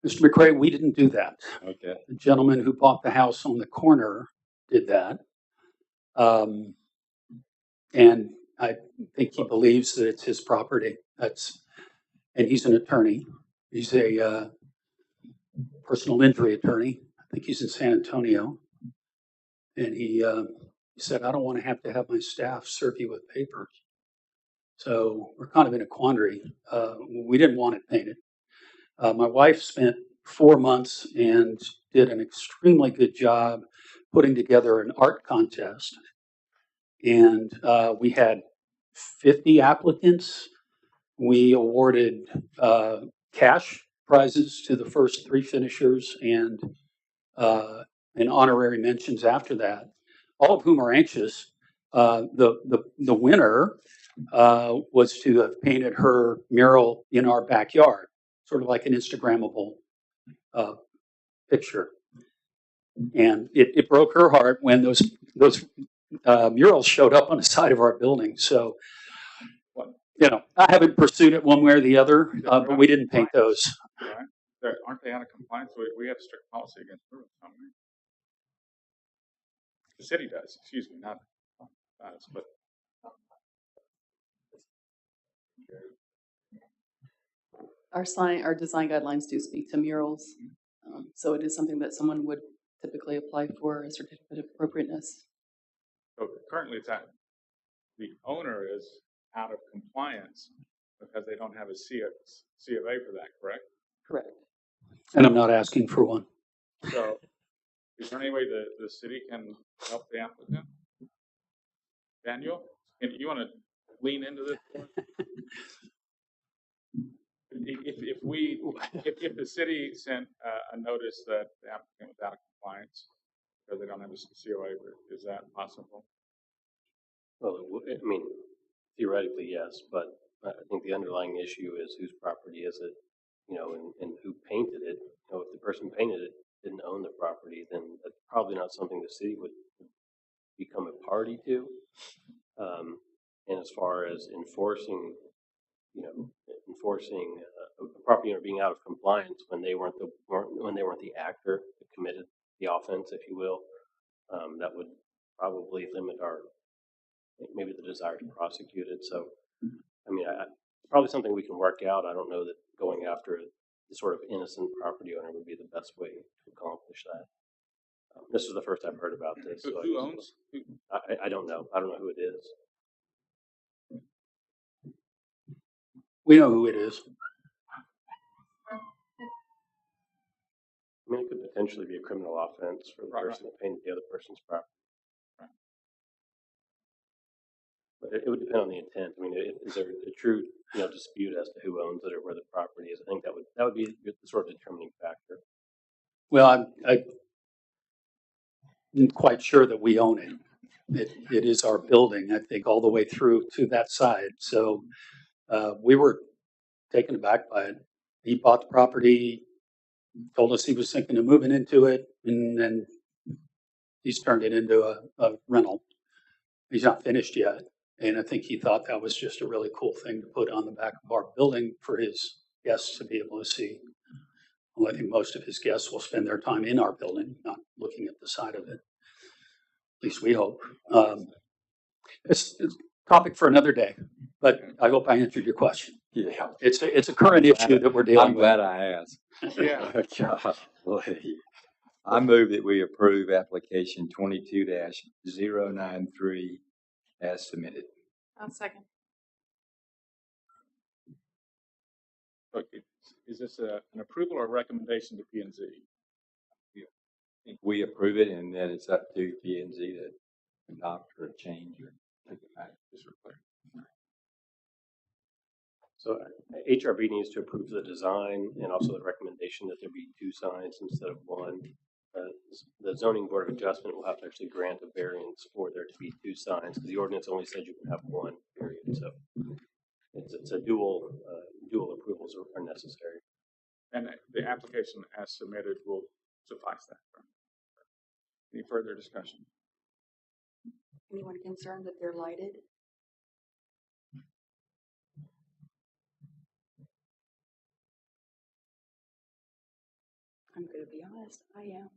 Mr. McRae, we didn't do that. Okay. The gentleman who bought the house on the corner did that. And I think he believes that it's his property. And he's an attorney. He's a personal injury attorney. I think he's in San Antonio. And he said, I don't want to have my staff serve you with papers. So we're kind of in a quandary. We didn't want it painted. My wife spent 4 months and did an extremely good job putting together an art contest. And we had 50 applicants. We awarded cash prizes to the first 3 finishers and honorary mentions after that, all of whom are anxious. The winner was to have painted her mural in our backyard, sort of like an Instagrammable picture. And it broke her heart when those murals showed up on the side of our building. So, I haven't pursued it one way or the other, but we didn't paint those. Right. Aren't they out of compliance? We have strict policy against murals, don't we? The city does. Excuse me, not us, but. Our design guidelines do speak to murals, so it is something that someone would typically apply for a certificate of appropriateness. So currently, the owner is out of compliance because they don't have a C of A for that, correct? Correct. And I'm not asking for one. So, is there any way the city can help the applicant? Daniel, you want to lean into this? If the city sent a notice that the applicant was out of compliance because they don't have a COA, is that possible? Well, I mean, theoretically, yes, but I think the underlying issue is whose property is it, and who painted it. If the person painted it didn't own the property, then that's probably not something the city would become a party to. And as far as enforcing a property owner being out of compliance when they weren't the actor that committed the offense, if you will, that would probably limit maybe the desire to prosecute it. So, I mean, it's probably something we can work out. I don't know that going after sort of innocent property owner would be the best way to accomplish that. This is the first I've heard about this. So Who owns? I don't know. I don't know who it is. We know who it is. I mean, it could potentially be a criminal offense for the person that painted the other person's property. But it would depend on the intent. I mean, is there a true, dispute as to who owns it or where the property is? I think that would be the sort of determining factor. Well, I'm quite sure that we own it. It is our building, I think, all the way through to that side. So we were taken aback by it. He bought the property, told us he was thinking of moving into it, and then he's turned it into a rental. He's not finished yet. And I think he thought that was just a really cool thing to put on the back of our building for his guests to be able to see. Well, I think most of his guests will spend their time in our building, not looking at the side of it. At least we hope. It's a topic for another day, but I hope I answered your question. Yeah. It's a current issue that we're dealing I'm with. glad I asked. Yeah. Golly. I move that we approve application 22-093 as submitted. I'll second. Okay. Is this an approval or a recommendation to P&Z? We approve it, and then it's up to P&Z to adopt or change or take it back. Just for clarity. So HRB needs to approve the design and also the recommendation that there be 2 signs instead of 1. The zoning board of adjustment will have to actually grant a variance for there to be 2 signs because the ordinance only says you can have 1, period. So it's a dual approvals are necessary. And the application as submitted will suffice that. Any further discussion? Anyone concerned that they're lighted? I'm going to be honest, I am.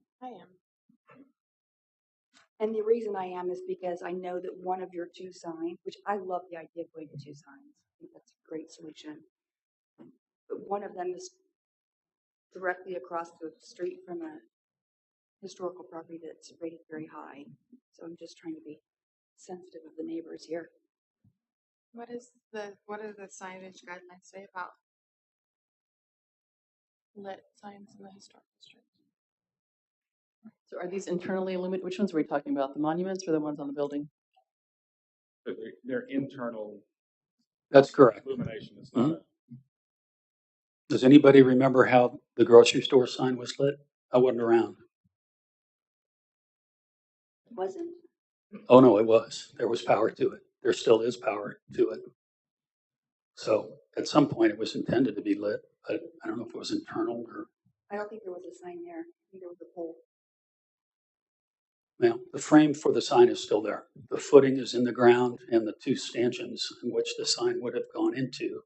And the reason I am is because I know that one of your 2 signs, which I love the idea of going to 2 signs. I think that's a great solution. But one of them is directly across the street from a historical property that's rated very high. So I'm just trying to be sensitive of the neighbors here. What do the signage guidelines say about lit signs in the historic district? So are these internally illuminated? Which ones were we talking about? The monuments or the ones on the building? Their internal That's correct. illumination is not. Does anybody remember how the grocery store sign was lit? I wasn't around. It wasn't? Oh, no, it was. There was power to it. There still is power to it. So at some point it was intended to be lit, but I don't know if it was internal or. I don't think there was a sign there. I think there was a pole. Well, the frame for the sign is still there. The footing is in the ground and the 2 stanchions in which the sign would have gone into.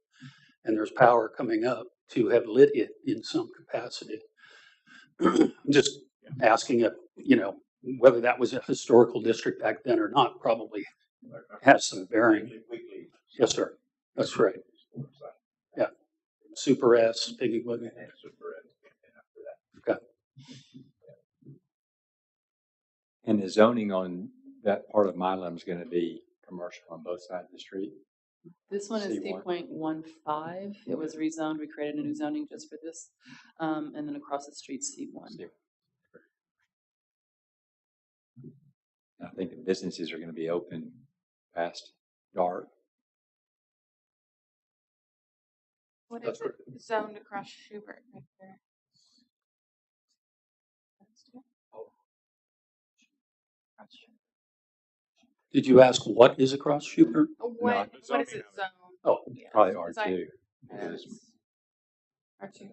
And there's power coming up to have lit it in some capacity. I'm just asking if, whether that was a historical district back then or not, probably has some bearing. Yes, sir. That's right. Yeah. Super S, Piggy Wiggy. Okay. And the zoning on that part of Milam is going to be commercial on both sides of the street. This one is C1. C.15. It was rezoned. We created a new zoning just for this. And then across the street, C1. I think the businesses are going to be open past dark. What is it zoned across Schubert right there? Did you ask what is across Schubert? What is it zoned? Oh, Probably Is R2. R2.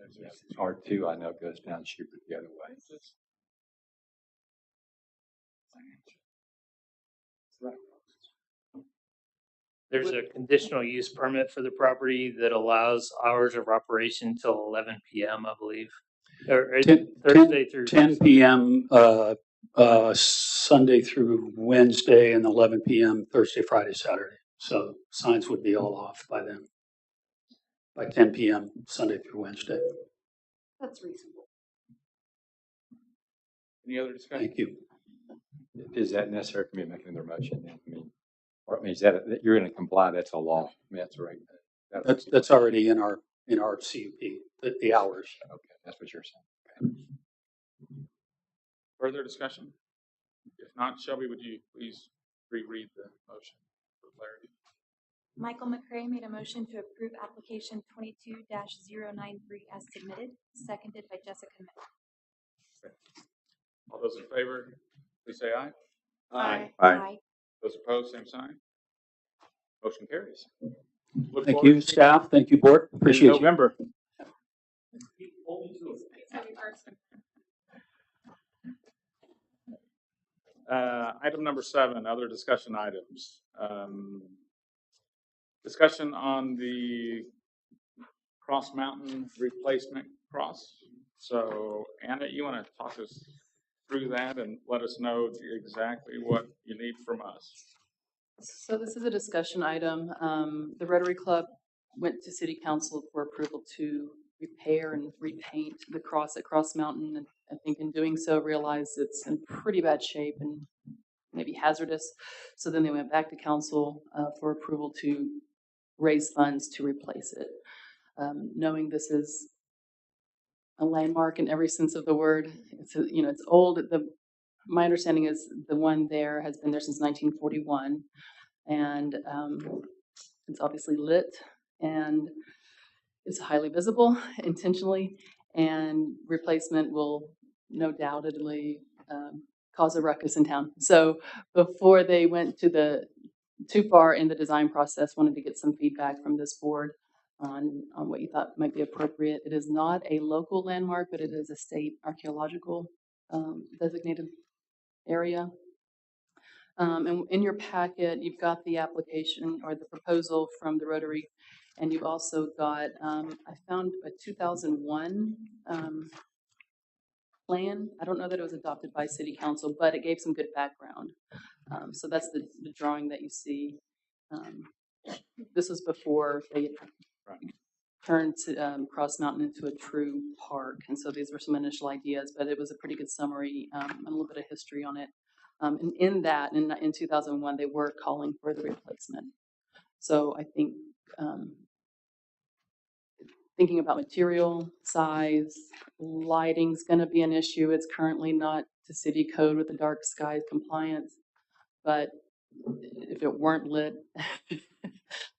R2, I know, goes down Schubert the other way. There's a conditional use permit for the property that allows hours of operation till 11 p.m., I believe. Or 10 Thursday through 10 p.m. Sunday through Wednesday and 11 p.m. Thursday, Friday, Saturday. So signs would be all off by then, by 10 p.m. Sunday through Wednesday. That's reasonable. Any other discussion? Thank you. Is that necessary for me to make another motion then? I mean, or I mean, is that, you're gonna comply, that's a law, I mean, that's right. That's already in our CUP, the hours. Okay, that's what you're saying. Further discussion? If not, Shelby, would you please reread the motion for clarity? Michael McCray made a motion to approve application 22-093 as submitted, seconded by Jessica Smith. All those in favor, please say aye. Aye. Aye. Those opposed, same sign. Motion carries. Look Thank forward you, to seeing staff. Thank you, board. in Appreciate you. November. Item number 7, other discussion items. Discussion on the Cross Mountain replacement cross. So Anna, you want to talk us through that and let us know exactly what you need from us? So this is a discussion item. The Rotary Club went to City Council for approval to repair and repaint the cross at Cross Mountain. And I think in doing so realized it's in pretty bad shape and maybe hazardous. So then they went back to council for approval to raise funds to replace it. Knowing this is a landmark in every sense of the word, it's old. My understanding is the one there has been there since 1941, and it's obviously lit and it's highly visible intentionally, and replacement will no doubtedly cause a ruckus in town. So before they went too far in the design process, wanted to get some feedback from this board on what you thought might be appropriate. It is not a local landmark, but it is a state archaeological designated area. And in your packet, you've got the application or the proposal from the Rotary, and you've also got, I found a 2001 plan. I don't know that it was adopted by City Council, but it gave some good background. So that's the drawing that you see. This was before they turned Cross Mountain into a true park, and so these were some initial ideas, but it was a pretty good summary and a little bit of history on it. And in that, in 2001, they were calling for the replacement. So I think thinking about material, size, lighting's going to be an issue. It's currently not to city code with the dark skies compliance, but if it weren't lit,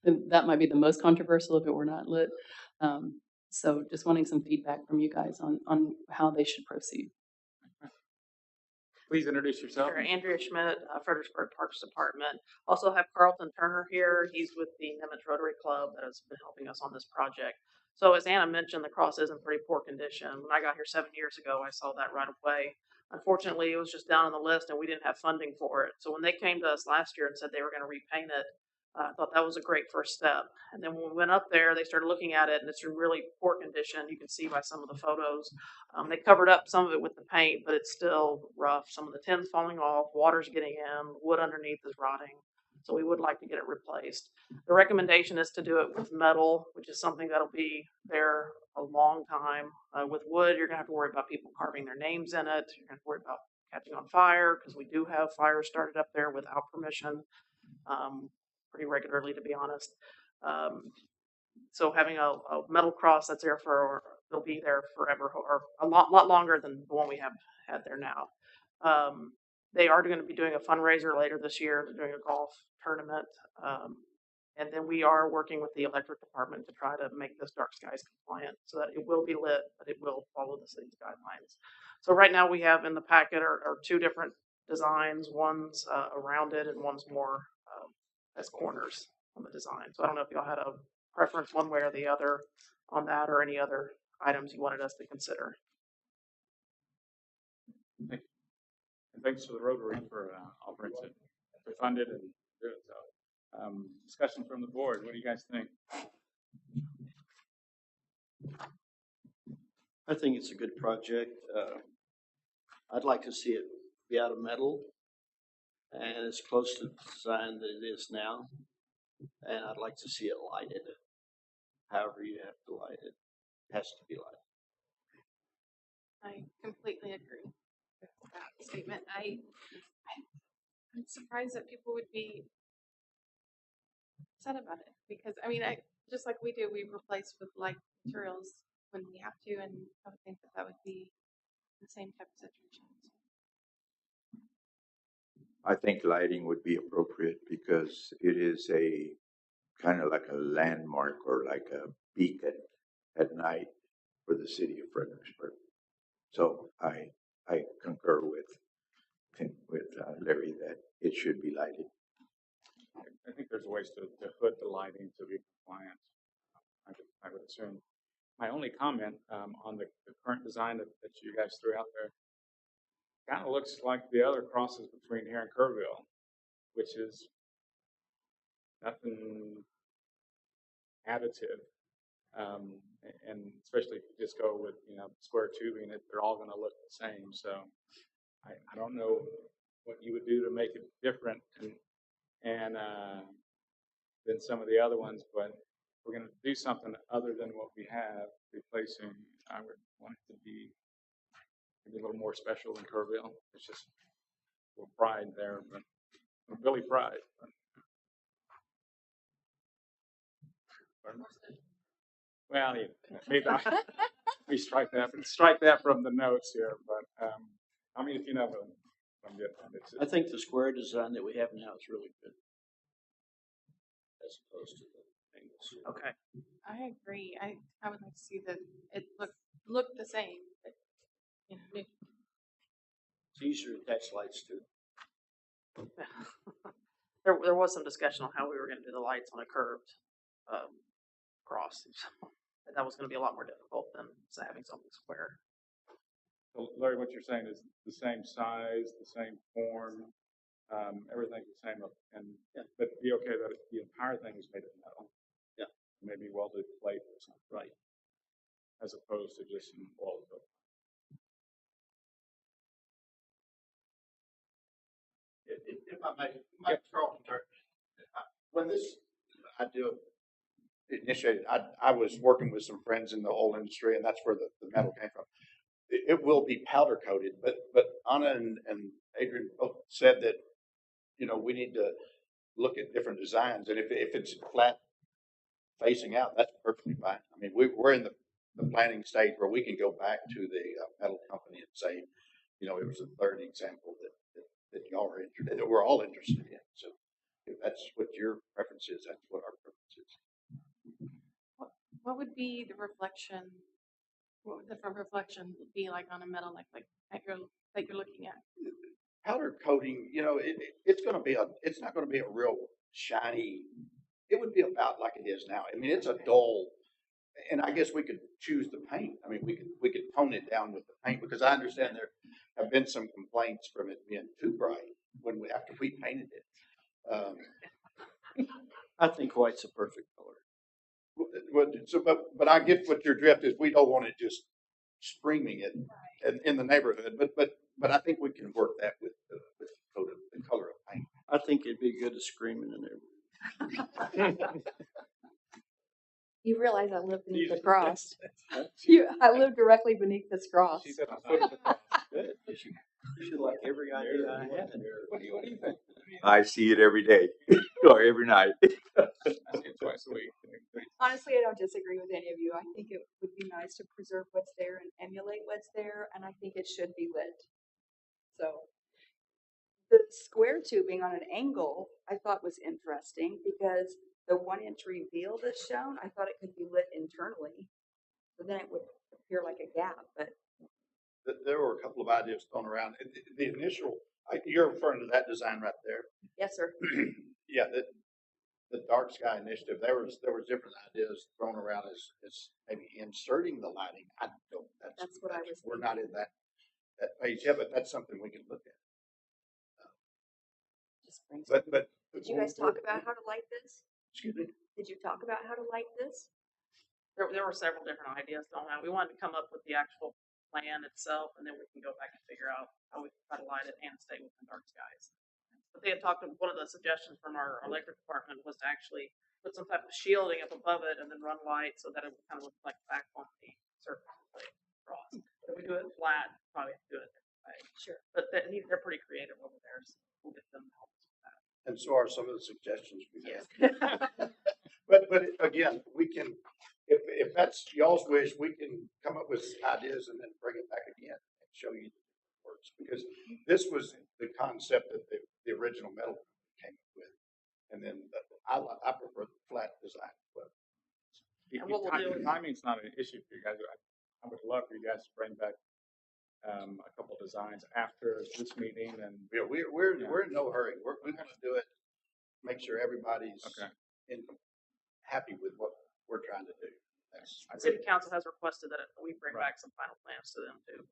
then that might be the most controversial if it were not lit. So just wanting some feedback from you guys on how they should proceed. Please introduce yourself. Sure. Andrea Schmidt, Fredericksburg Parks Department. Also have Carlton Turner here. He's with the Nimitz Rotary Club that has been helping us on this project. So as Anna mentioned, the cross is in pretty poor condition. When I got here 7 years ago, I saw that right away. Unfortunately, it was just down on the list and we didn't have funding for it. So when they came to us last year and said they were going to repaint it, I thought that was a great first step. And then when we went up there, they started looking at it and it's in really poor condition. You can see by some of the photos. They covered up some of it with the paint, but it's still rough. Some of the tin's falling off, water's getting in, wood underneath is rotting. So we would like to get it replaced. The recommendation is to do it with metal, which is something that'll be there a long time. With wood, you're gonna have to worry about people carving their names in it. You're gonna have to worry about catching on fire because we do have fires started up there without permission pretty regularly, to be honest. So having a metal cross that's there they'll be there forever or a lot longer than the one we have had there now. They are going to be doing a fundraiser later this year. They're doing a golf tournament. And then we are working with the electric department to try to make this dark skies compliant so that it will be lit, but it will follow the city's guidelines. So right now we have in the packet are 2 different designs. One's around it and one's more as corners on the design. So I don't know if y'all had a preference one way or the other on that or any other items you wanted us to consider. Thank you. And thanks to the Rotary for offering to fund it and do it. So, discussion from the board. What do you guys think? I think it's a good project. I'd like to see it be out of metal and as close to the design that it is now. And I'd like to see it lighted. However you have to light it, it has to be lighted. I completely agree with that statement. I'm surprised that people would be upset about it because I just like we do, we replace with light materials when we have to, and I would think that that would be the same type of situation. I think lighting would be appropriate because it is a kind of like a landmark or like a beacon at night for the city of Fredericksburg. So I concur with Larry that it should be lighted. I think there's ways to hood the lighting to be compliant. I would assume. My only comment on the current design that you guys threw out there kind of looks like the other crosses between here and Kerrville, which is nothing additive. And especially if you just go with, square tubing, they're all going to look the same. So I don't know what you would do to make it different and than some of the other ones, but if we're going to do something other than what we have, replacing, I would want it to be maybe a little more special than Kerrville. It's just a little pride there, but Billy Pride. Well, maybe we strike that from the notes here. But if you know what I'm getting at, I think the square design that we have now is really good, as opposed to the angles. Okay. I agree. I would like to see that it look the same, but new. It's easier to attach lights to. There was some discussion on how we were going to do the lights on a curved cross. That was going to be a lot more difficult than having something square. So Larry, what you're saying is the same size, the same form, everything's the same, but be okay that the entire thing is made of metal. Yeah, maybe welded plate or something, right? As opposed to just some oil. If I may, Mike Carlton, when this idea initiated, I was working with some friends in the oil industry, and that's where the metal came from. It will be powder coated, but Anna and Adrian both said that we need to look at different designs, and if it's flat facing out, that's perfectly fine. I mean, we're in the planning stage where we can go back to the metal company and say, it was a third example that y'all are interested, that we're all interested in. So if that's what your preference is, that's what our preference is. What would be the reflection? What would the reflection be like on a metal that you're looking at? Powder coating, it's going to be it's not going to be a real shiny. It would be about like it is now. I mean, it's a dull, and I guess we could choose the paint. I mean, we could tone it down with the paint, because I understand there have been some complaints from it being too bright after we painted it. I think white's a perfect color. But I get what your drift is. We don't want it just screaming it in the neighborhood. But I think we can work that with the color of paint. I think it'd be good to scream in the neighborhood. You realize I live beneath the cross. I live directly beneath this cross. She said, Good. You should like every idea I have. What do you think? I see it every day or every night. I see it twice a week. Honestly, I don't disagree with any of you. I think it would be nice to preserve what's there and emulate what's there, and I think it should be lit. So the square tubing on an angle I thought was interesting, because the 1-inch reveal that's shown, I thought it could be lit internally, so then it would appear like a gap. But there were a couple of ideas thrown around. The initial, you're referring to that design right there. yes, sir. Yeah, the dark sky initiative. There was different ideas thrown around as maybe inserting the lighting. I don't. That's what I was. We're not in that page yet, but that's something we can look at. But did you guys talk about how to light this? Excuse me. Did you talk about how to light this? There were several different ideas thrown out. We wanted to come up with the actual plan itself, and then we can go back and figure out how we can try to light it and stay within dark skies. But they had talked, one of the suggestions from our electric department was to actually put some type of shielding up above it and then run light so that it would kind of look like back on the circle cross. If we do it flat, probably have to do it different way. Sure. But they're pretty creative over there, so we'll get them to help us with that. And so are some of the suggestions we Yes. have. But again, we can, if that's y'all's wish, we can come up with ideas and then bring it back again and show you it works. Because this was the concept that the original metal came up with. And then I prefer the flat design. But And what we'll do is- Timing's not an issue for you guys. I would love for you guys to bring back a couple designs after this meeting, and yeah, we're in no hurry. We're going to do it, make sure everybody's happy with what we're trying to do. The city council has requested that we bring back some final plans to them too.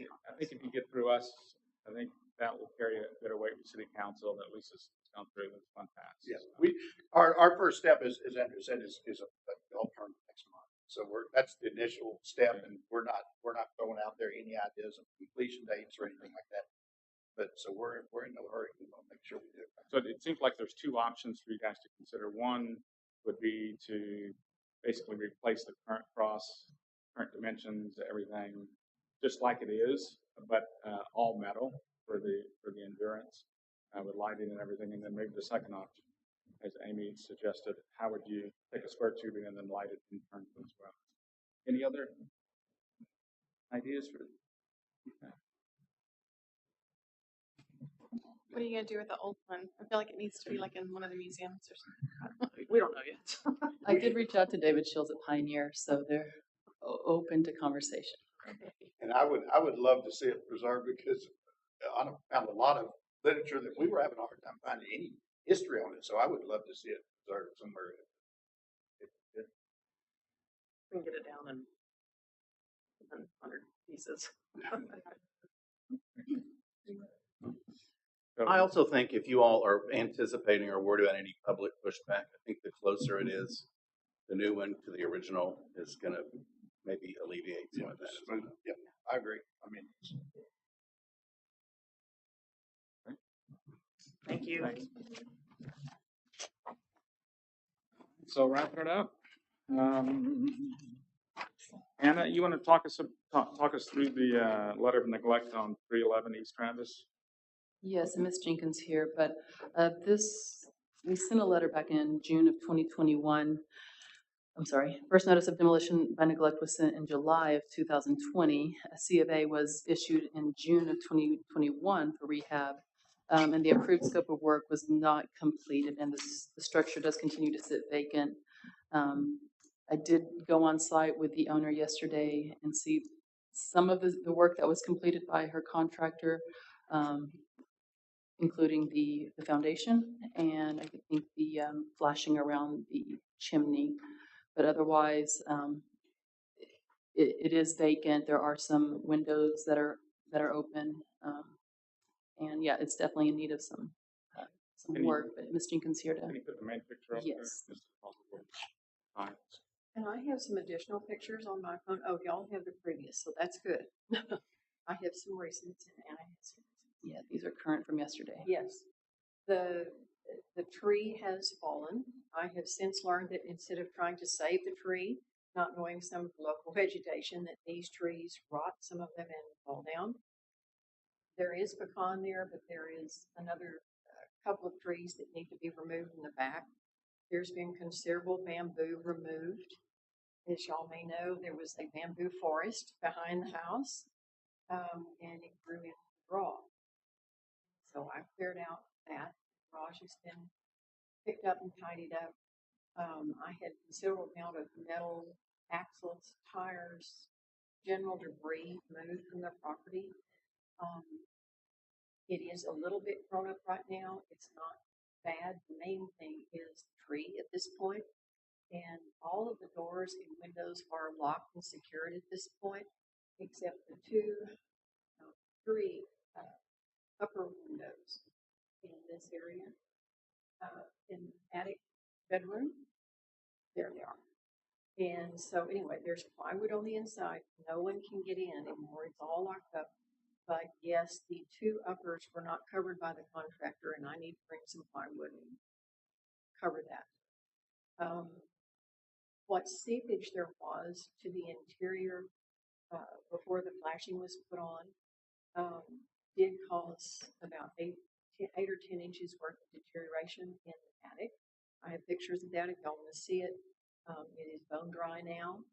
I think if you get through us, I think that will carry a better weight with city council. That Lisa's gone through with fun pass. Yeah, our first step is, as Andrew said, is a alternative next month. So that's the initial step, and we're not throwing out there any ideas of completion dates or anything like that. But so we're in no hurry. We want to make sure we do it. So it seems like there's two options for you guys to consider. One would be to basically replace the current dimensions, everything, just like it is, but all metal for the endurance, with lighting and everything. And then maybe the second option, as Amy suggested, how would you take a square tubing and then light it in turn as well? Any other ideas for? What are you gonna do with the old one? I feel like it needs to be like in one of the museums or something. We don't know yet. I did reach out to David Shields at Pioneer, so they're open to conversation. And I would love to see it preserved, because I found a lot of literature that we were having a hard time finding any history on it. So I would love to see it preserved somewhere. We can get it down in 100 pieces. I also think if you all are anticipating or worried about any public pushback, I think the closer it is, the new one to the original is going to maybe alleviate some of that. Yeah, I agree. I mean, Thank you. Thanks. So wrapping it up, Anna, you want to talk us through the letter of neglect on 311 East Travis? Yes, and Ms. Jenkins here, but we sent a letter back in June of 2021. I'm sorry, first notice of demolition by neglect was sent in July of 2020. A C of A was issued in June of 2021 for rehab, and the approved scope of work was not completed, and the structure does continue to sit vacant. I did go on site with the owner yesterday and see some of the work that was completed by her contractor, including the foundation and I think the flashing around the chimney. But otherwise, it is vacant. There are some windows that are open, and yeah, it's definitely in need of some work. But Ms. Jenkins here to. Can you put the main picture up Yes. there? Just possible. Fine. And I have some additional pictures on my phone. Oh, y'all have the previous, so that's good. I have some recent, and I have some. Yeah, these are current from yesterday. Yes, the tree has fallen. I have since learned that instead of trying to save the tree, not knowing some of the local vegetation, that these trees rot, some of them, and fall down. There is pecan there, but there is another couple of trees that need to be removed in the back. There's been considerable bamboo removed. As y'all may know, there was a bamboo forest behind the house, and it grew in raw. So I cleared out that. The garage has been picked up and tidied up. I had considerable amount of metal axles, tires, general debris moved from the property. It is a little bit grown up right now. It's not bad. The main thing is the tree at this point, and all of the doors and windows are locked and secured at this point, except the three upper windows in this area, in the attic bedroom. There they are. And so anyway, there's plywood on the inside. No one can get in anymore. It's all locked up. But yes, the two uppers were not covered by the contractor, and I need to bring some plywood and cover that. What seepage there was to the interior before the flashing was put on, did cause about 8 or 10 inches worth of deterioration in the attic. I have pictures of that if y'all want to see it. It is bone dry now.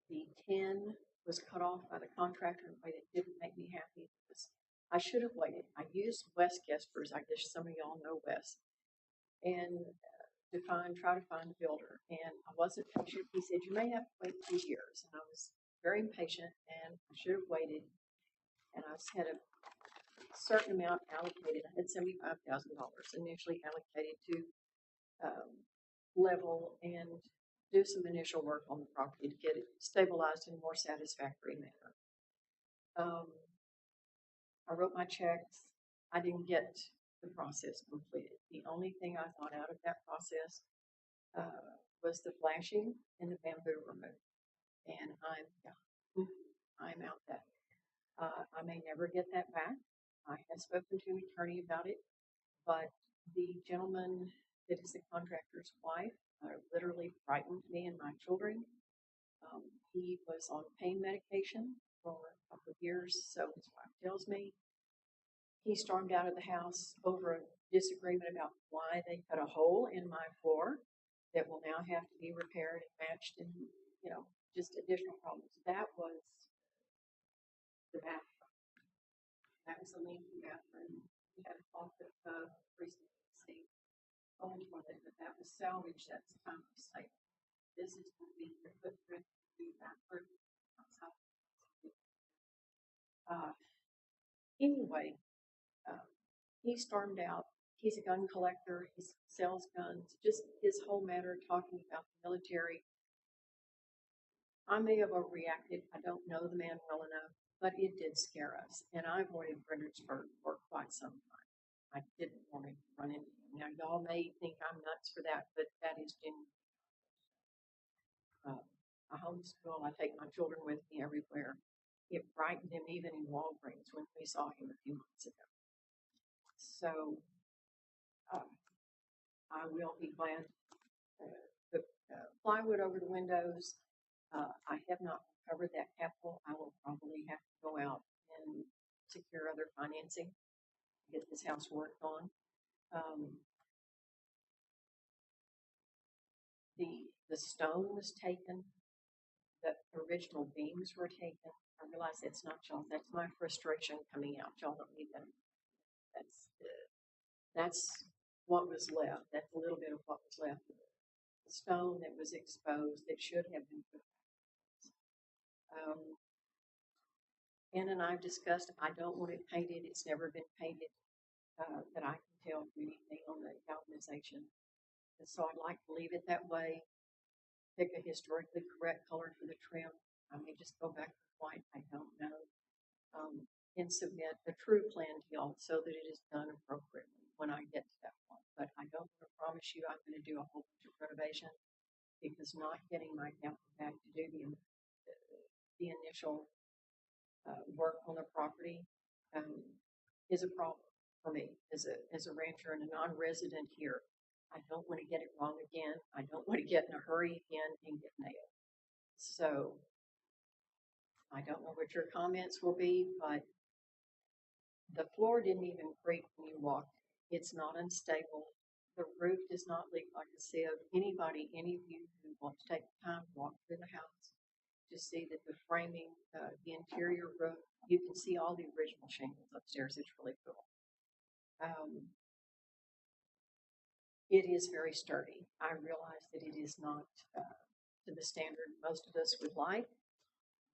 The tin was cut off by the contractor in a way that didn't make me happy. I should have waited. I used Wes Gespers. I guess some of y'all know Wes. And try to find a builder. And I wasn't patient. He said, you may have to wait 2 years. And I was very impatient and I should have waited. And I had a certain amount allocated. I had $75,000 initially allocated to level and do some initial work on the property to get it stabilized in a more satisfactory manner. I wrote my checks. I didn't get the process completed. The only thing I got out of that process was the flashing and the bamboo removed. And I'm out that. I may never get that back. I have spoken to an attorney about it, but the gentleman that is the contractor's wife literally frightened me and my children. He was on pain medication for a couple of years, so his wife tells me. He stormed out of the house over a disagreement about why they cut a hole in my floor that will now have to be repaired and matched, and just additional problems. That was the bathroom. That was a leaky bathroom. We had a faucet recently owned one of it, but that was salvaged. That's kind of safe. This is going to be the footprint of the bathroom. Anyway, he stormed out. He's a gun collector. He sells guns. Just his whole manner of talking about the military. I may have overreacted. I don't know the man well enough, but it did scare us. And I avoided Fredericksburg for quite some time. I didn't want to run into him. Now, y'all may think I'm nuts for that, but that is genuine. I homeschool. I take my children with me everywhere. It frightened them even in Walgreens when we saw him a few months ago. So I will be glad. The plywood over the windows, I have not covered that capital. I will probably have to go out and secure other financing to get this house worked on. The stone was taken. The original beams were taken. I realize that's not y'all. That's my frustration coming out. Y'all don't need that. That's what was left. That's a little bit of what was left. The stone that was exposed that should have been put back. Ann and I've discussed, I don't want it painted. It's never been painted that I can tell from anything on the galvanization. And so I'd like to leave it that way. Pick a historically correct color for the trim. I may just go back to white. I don't know. And submit a true plan to y'all so that it is done appropriately when I get to that point. But I don't want to promise you I'm going to do a whole bunch of renovation, because not getting my capital back to do the initial work on the property is a problem for me as a rancher and a non-resident here. I don't want to get it wrong again. I don't want to get in a hurry again and get nailed. So I don't know what your comments will be, but the floor didn't even creak when you walked. It's not unstable. The roof does not leak like a sieve. Any of you who want to take the time to walk through the house to see that the framing, the interior roof, you can see all the original shingles upstairs. It's really cool. It is very sturdy. I realize that it is not to the standard most of us would like,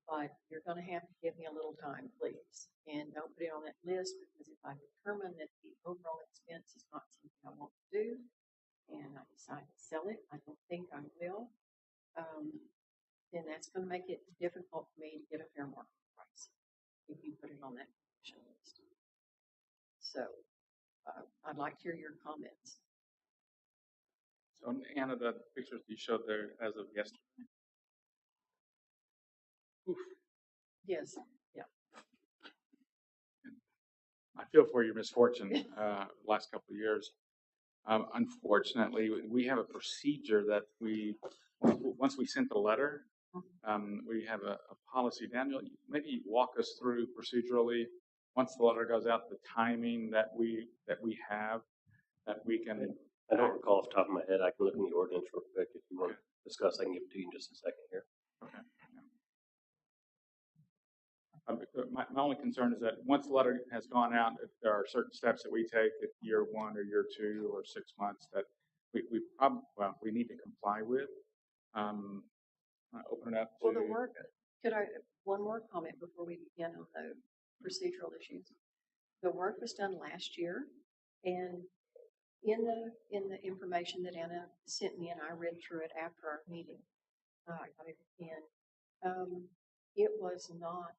but you're going to have to give me a little time, please. And don't put it on that list, because if I determine that the overall expense is not something I want to do, and I decide to sell it, I don't think I will, then that's going to make it difficult for me to get a fair market price if you put it on that commission list. So I'd like to hear your comments. So, Anna, the pictures you showed there as of yesterday. Oof. Yes. Yeah. I feel for your misfortune last couple of years. Unfortunately, we have a procedure that once we sent the letter, We have a policy. Daniel, maybe walk us through procedurally, once the letter goes out, the timing that we have, that we can. I don't recall off the top of my head. I can look in the ordinance real quick if you want to discuss. I can give it to you in just a second here. Okay. My only concern is that once the letter has gone out, if there are certain steps that we take at year 1 or year 2 or 6 months that we probably, well, we need to comply with. Open it up to. Well, the work, one more comment before we begin on the procedural issues. The work was done last year, and in the information that Anna sent me, and I read through it after our meeting, I got it in, it was not,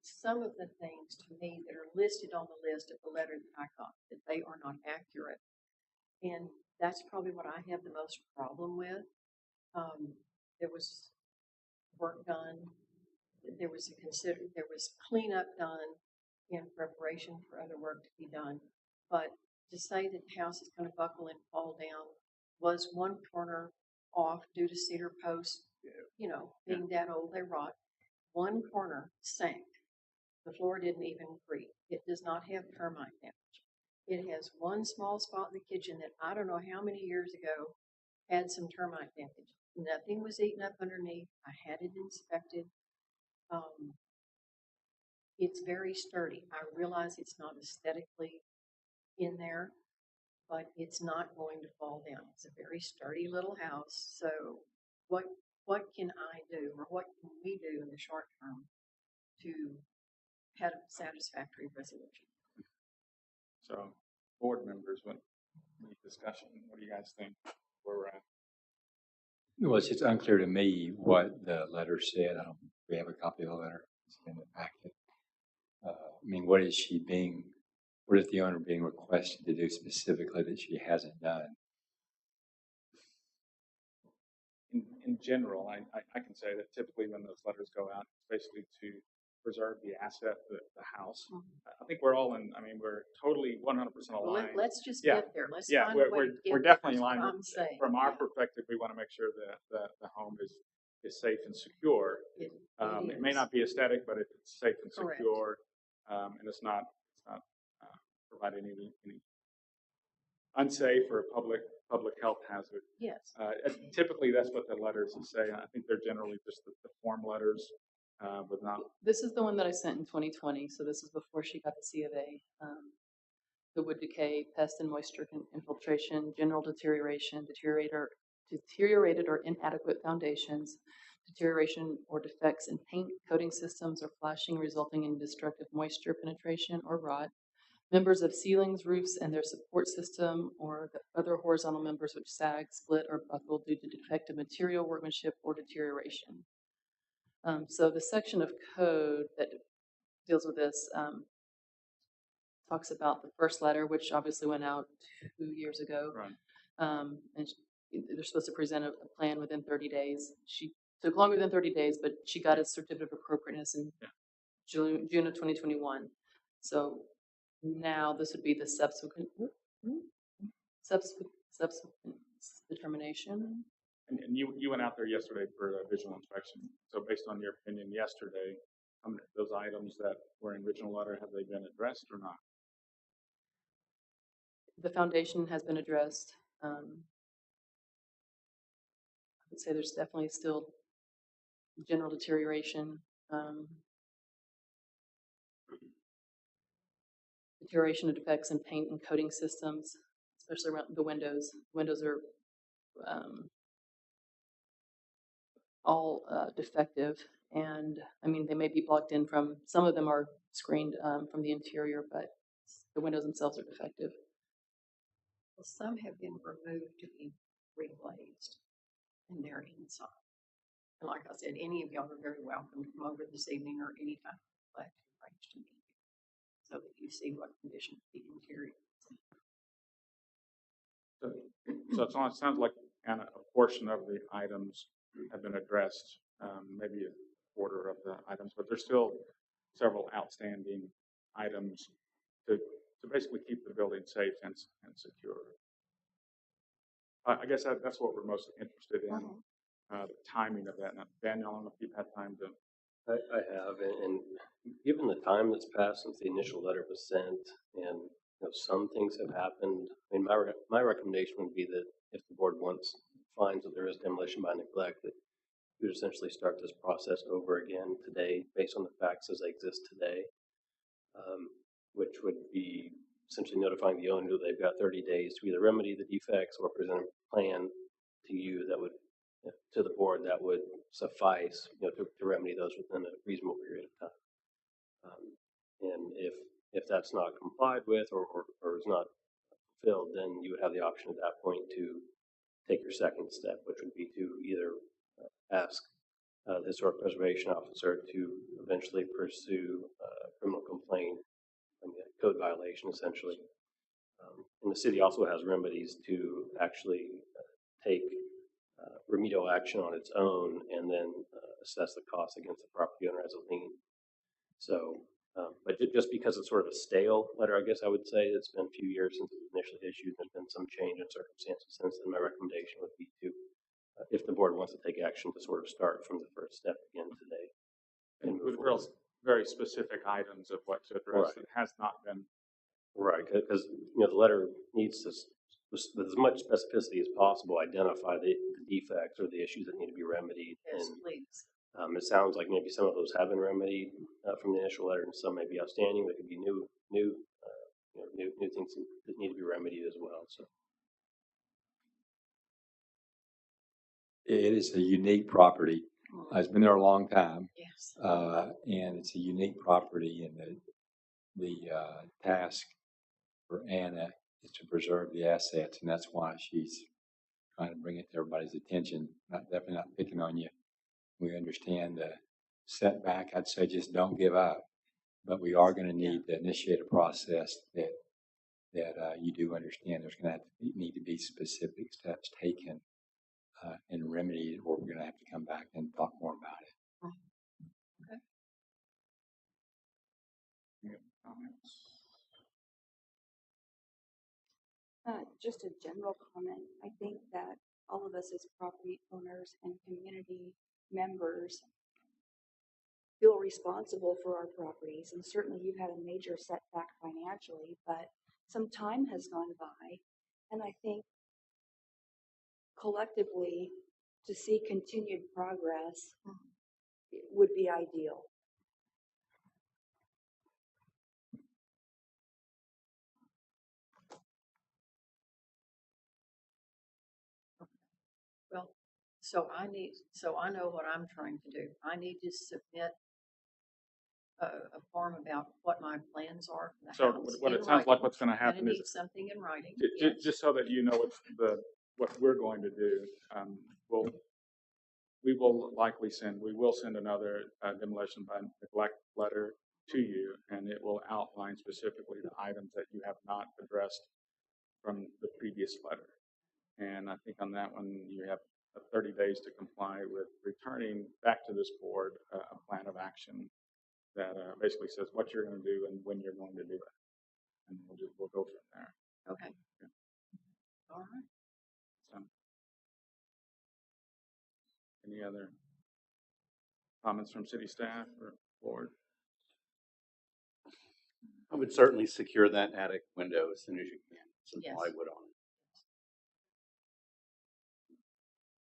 some of the things to me that are listed on the list of the letter that I got, that they are not accurate. And that's probably what I have the most problem with. There was work done. There was cleanup done in preparation for other work to be done. But to say that the house is going to buckle and fall down, was one corner off due to cedar posts, being that old, they rot. One corner sank. The floor didn't even creak. It does not have termite damage. It has one small spot in the kitchen that I don't know how many years ago had some termite damage. Nothing was eaten up underneath. I had it inspected. It's very sturdy. I realize it's not aesthetically in there, but it's not going to fall down. It's a very sturdy little house. So what can I do, or what can we do in the short term to have a satisfactory resolution? So, board members, what discussion? What do you guys think? Where we're at? Well, it's just unclear to me what the letter said. I don't think we have a copy of the letter. It's in the packet. What is the owner being requested to do specifically that she hasn't done? In general, I can say that typically when those letters go out, it's basically to preserve the asset, the house. I think we're all we're totally 100% aligned. Let's just get there. Let's find a way to get we're definitely there. aligned. From our perspective, we want to make sure that the home is safe and secure. It may not be aesthetic, but it's safe and secure, and it's not providing any unsafe or public health hazard. Yes. Typically, that's what the letters say. I think they're generally just the form letters, with not. This is the one that I sent in 2020, so this is before she got the C of A. The wood decay, pest and moisture infiltration, general deterioration, deteriorated or inadequate foundations, deterioration or defects in paint, coating systems, or flashing resulting in destructive moisture penetration or rot, members of ceilings, roofs, and their support system, or the other horizontal members which sag, split, or buckle due to defective material, workmanship, or deterioration. So the section of code that deals with this talks about the first letter, which obviously went out 2 years ago. Right. And they're supposed to present a plan within 30 days. She took longer than 30 days, but she got a certificate of appropriateness in June of 2021. So now this would be the subsequent determination. And you went out there yesterday for a visual inspection. So based on your opinion yesterday, those items that were in original letter, have they been addressed or not? The foundation has been addressed. I would say there's definitely still general deterioration. Deterioration of defects in paint and coating systems, especially around the windows. Windows are all defective, and they may be blocked in from, some of them are screened from the interior, but the windows themselves are defective. Well, some have been removed to be reglazed, and they're inside. And like I said, any of y'all are very welcome to come over this evening or anytime to arrange to meet so that you see what condition the interior is. So it sounds like a portion of the items have been addressed, maybe a quarter of the items, but there's still several outstanding items to basically keep the building safe and secure. I guess that's what we're most interested in. the timing of that. Now, Daniel, I don't know if you've had time to. I have, and given the time that's passed since the initial letter was sent, and some things have happened. I mean, my recommendation would be that if the board finds that there is demolition by neglect, that we would essentially start this process over again today, based on the facts as they exist today, which would be essentially notifying the owner that they've got 30 days to either remedy the defects or present a plan to you that would, to the board, that would suffice, to remedy those within a reasonable period of time. And if that's not complied with or is not fulfilled, then you would have the option at that point to take your second step, which would be to either ask the historic preservation officer to eventually pursue a criminal complaint, I mean, a code violation essentially. And the city also has remedies to actually take remedial action on its own and then assess the cost against the property owner as a lien. So, but just because it's sort of a stale letter, I guess I would say it's been a few years since it was initially issued. There's been some change in circumstances since then. My recommendation would be to, if the board wants to take action, to sort of start from the first step again today. And with real very specific items of what to address that has not been. Right, because the letter needs to, with as much specificity as possible, identify the defects or the issues that need to be remedied. Yes, and, please. It sounds like maybe some of those have been remedied from the initial letter, and some may be outstanding. There could be new things that need to be remedied as well. So it is a unique property. It's been there a long time. Yes. And it's a unique property, and the task for Anna is to preserve the assets, and that's why she's trying to bring it to everybody's attention. Definitely not picking on you. We understand the setback. I'd say just don't give up, but we are going to need to initiate a process that you do understand. There's going to need to be specific steps taken and remedied, or we're going to have to come back and talk more about it. Okay. Any comments? Just a general comment. I think that all of us as property owners and community members feel responsible for our properties. And certainly you've had a major setback financially, but some time has gone by. And I think collectively to see continued progress would be ideal. Well, so I know what I'm trying to do. I need to submit a form about what my plans are for the So house. what it sounds like what's going to happen I need is something in writing. just so that you know what we're going to do. We will send another demolition by neglect letter to you, and it will outline specifically the items that you have not addressed from the previous letter. And I think on that one, you have 30 days to comply with returning back to this board a plan of action that basically says what you're going to do and when you're going to do it. And we'll go from there. Okay. Yeah. All right. So, any other comments from city staff or board? I would certainly secure that attic window as soon as you can. Some plywood on it.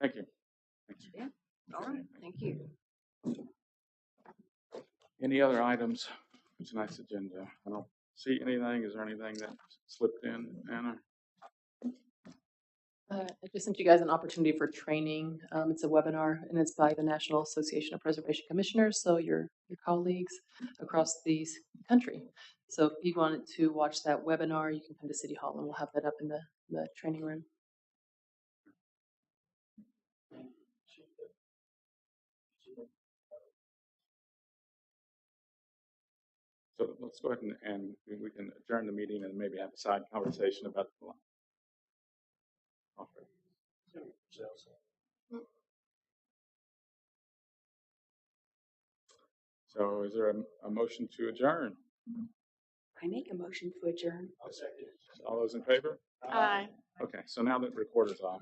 Thank you. Thanks. Yeah. All right. Thank you. Any other items for tonight's agenda? I don't see anything. Is there anything that slipped in, Anna? I just sent you guys an opportunity for training. It's a webinar, and it's by the National Association of Preservation Commissioners, so your colleagues across the country. So if you wanted to watch that webinar, you can come to City Hall, and we'll have that up in the training room. So let's go ahead and we can adjourn the meeting and maybe have a side conversation about the law. Okay. So is there a motion to adjourn? I make a motion to adjourn. All those in favor? Aye. Okay, so now that recorder's off.